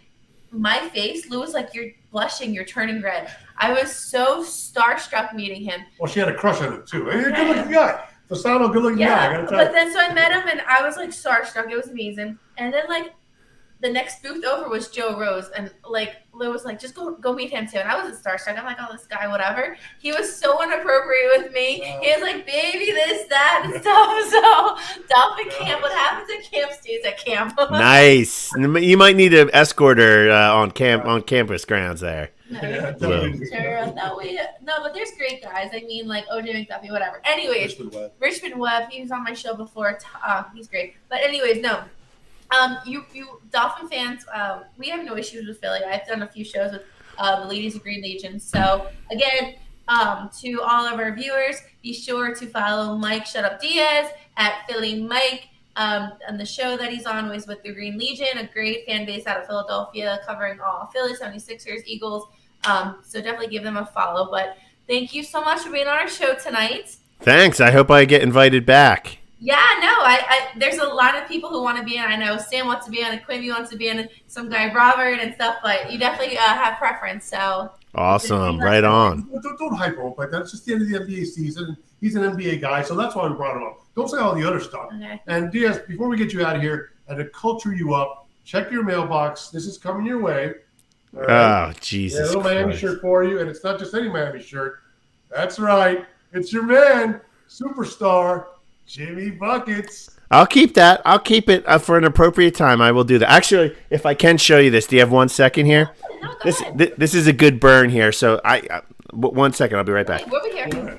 my face, Lou was like, "You're blushing, you're turning red." I was so starstruck meeting him. Well, she had a crush on him too. Hey, you're a good-looking guy. Fasano, good-looking guy. I gotta tell but you. then so I met him and I was like starstruck. It was amazing. And then like the next booth over was Joe Rose, and like Lou was like, just go meet him too. And I wasn't starstruck. I'm like, oh, this guy, whatever. He was so inappropriate with me. He was like, baby, this, that, and stuff. So Dolphin camp, what happens at camp stays at camp. Nice. You might need to escort her on campus grounds there. No, but there's great guys. I mean, like OJ McDuffie, whatever. Anyways, Richmond Webb, he was on my show before. He's great. But anyways, no. You Dolphin fans, we have no issues with Philly. I've done a few shows with the ladies of Green Legion. So again, to all of our viewers, be sure to follow Mike Shut Up Diaz at Philly Mike. And the show that he's on was with the Green Legion, a great fan base out of Philadelphia, covering all Philly, 76ers, Eagles. So definitely give them a follow. But thank you so much for being on our show tonight. Thanks. I hope I get invited back. Yeah, no, I there's a lot of people who want to be in. I know Sam wants to be on, and Quimby wants to be in, some guy Robert and stuff, but you definitely have preference. So awesome, right on. Don't hype him up like that. It's just the end of the NBA season. He's an NBA guy, so that's why we brought him up. Don't say all the other stuff. Okay. And Diaz, before we get you out of here, and to culture you up, check your mailbox. This is coming your way. Right? Oh, Jesus! Yeah, a little Miami shirt for you, and it's not just any Miami shirt. That's right. It's your man, superstar, Jimmy Buckets. I'll keep that. I'll keep it for an appropriate time. I will do that. Actually, if I can show you this, do you have 1 second here? No, this is a good burn here. So 1 second. I'll be right back. We'll be here.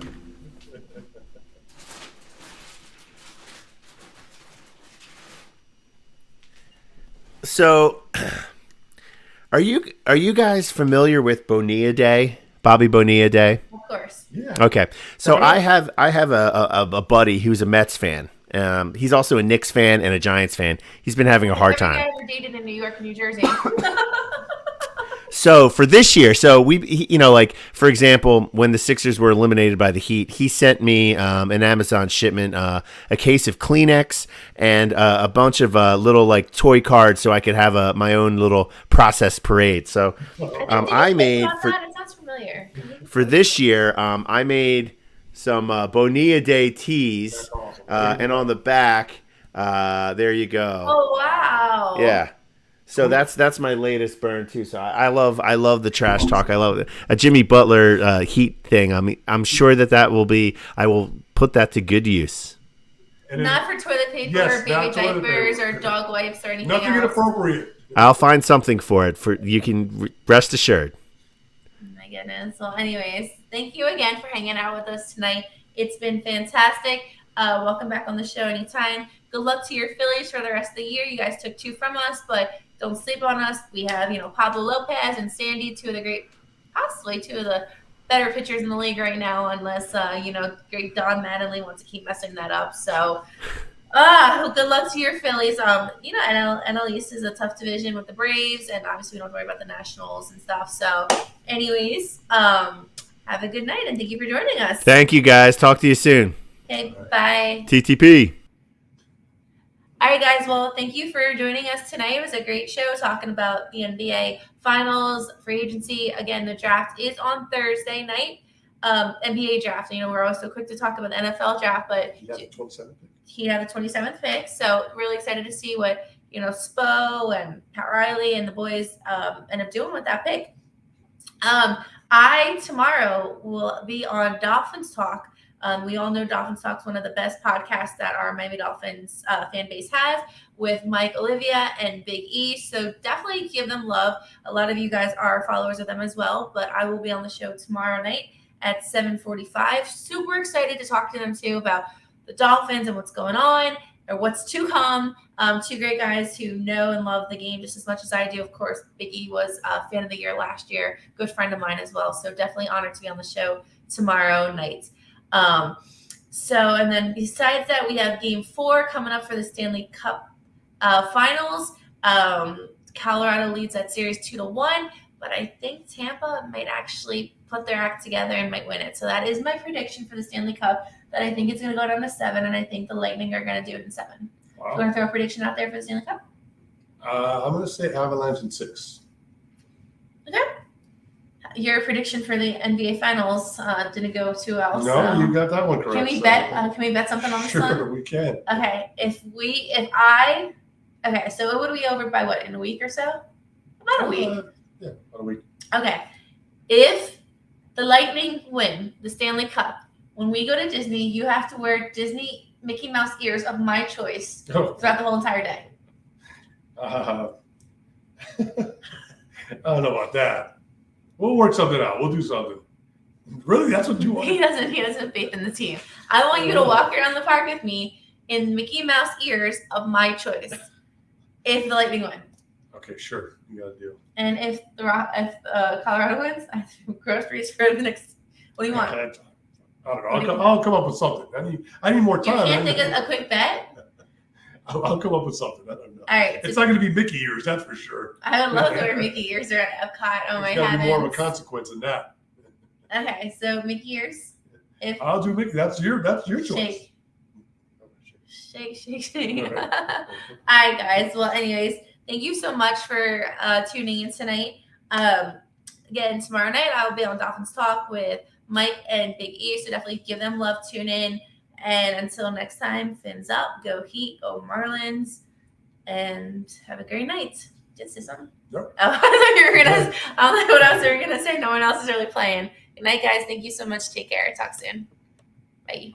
So, are you guys familiar with Bonilla Day? Bobby Bonilla Day? Of course. Yeah. Okay. So I have a buddy who's a Mets fan. He's also a Knicks fan and a Giants fan. He's been having a hard time. Every guy ever dated in New York and New Jersey. So for this year, like for example, when the Sixers were eliminated by the Heat, he sent me an Amazon shipment, a case of Kleenex and a bunch of little like toy cards, so I could have my own little process parade. So I made it sounds familiar. For this year, I made some Bonilla Day tees, and on the back, there you go. Oh wow! Yeah. So that's my latest burn too. So I love the trash talk. I love it. A Jimmy Butler Heat thing. I'm sure that will be. I will put that to good use. Not for toilet paper or baby diapers or dog wipes or anything. Nothing inappropriate. I'll find something for it. You can rest assured. My goodness. Well, anyways, thank you again for hanging out with us tonight. It's been fantastic. Welcome back on the show anytime. Good luck to your Phillies for the rest of the year. You guys took 2 from us, but don't sleep on us. We have, Pablo Lopez and Sandy, possibly two of the better pitchers in the league right now, unless, great Don Mattingly wants to keep messing that up. So, good luck to your Phillies. NL East is a tough division with the Braves, and obviously we don't have to worry about the Nationals and stuff. So, anyways, have a good night, and thank you for joining us. Thank you, guys. Talk to you soon. Okay, bye. TTP. All right, guys. Well, thank you for joining us tonight. It was a great show talking about the NBA Finals, free agency. Again, the draft is on Thursday night. NBA draft. We're always so quick to talk about the NFL draft, but he had the 27th pick. So really excited to see what Spo and Pat Riley and the boys end up doing with that pick. I tomorrow will be on Dolphins Talk. We all know Dolphins Talk's one of the best podcasts that our Miami Dolphins fan base has, with Mike Olivia and Big E. So definitely give them love. A lot of you guys are followers of them as well, but I will be on the show tomorrow night at 7:45. Super excited to talk to them too about the Dolphins and what's going on or what's to come. 2 great guys who know and love the game just as much as I do. Of course, Big E was fan of the year last year, good friend of mine as well. So definitely honored to be on the show tomorrow night. And then besides that, we have game 4 coming up for the Stanley Cup finals. Colorado leads that series 2-1, but I think Tampa might actually put their act together and might win it. So that is my prediction for the Stanley Cup, that I think it's going to go down to 7, and I think the Lightning are going to do it in 7. Wow. You want to throw a prediction out there for the Stanley Cup? I'm going to say Avalanche in 6. your prediction for the NBA Finals didn't go too well. No, so. you got that one correct. Can we bet? Can we bet something on this one? Sure, we can. Okay, so it would be over by what, in a week or so? About a week. Yeah, about a week. Okay, if the Lightning win the Stanley Cup, when we go to Disney, you have to wear Disney Mickey Mouse ears of my choice throughout the whole entire day. I don't know about that. We'll work something out. We'll do something. Really, that's what you want? He doesn't have faith in the team. I want you to walk around the park with me in Mickey Mouse ears of my choice. If the Lightning win. Okay, sure. You got a deal. And if Colorado wins, I have groceries for the next. What do you want? I don't know. I'll come up with something. I need more You time. can't think of a quick bet? I'll come up with something. I don't know. All right. It's not going to be Mickey ears, that's for sure. I would love to wear Mickey ears or Epcot. Oh my It's got to heavens. be more of a consequence than that. Okay, so Mickey ears. I'll do Mickey. That's your choice. Shake. Shake. All All right. right, guys. Well, anyways, thank you so much for tuning in tonight. Again, tomorrow night I'll be on Dolphins Talk with Mike and Big E, so definitely give them love, tune in. And until next time, fins up, go Heat, go Marlins, and have a great night. Did I say something? Yep. Oh, I thought you were gonna. I don't know what else you were gonna say. No one else is really playing. Good night, guys. Thank you so much. Take care. Talk soon. Bye.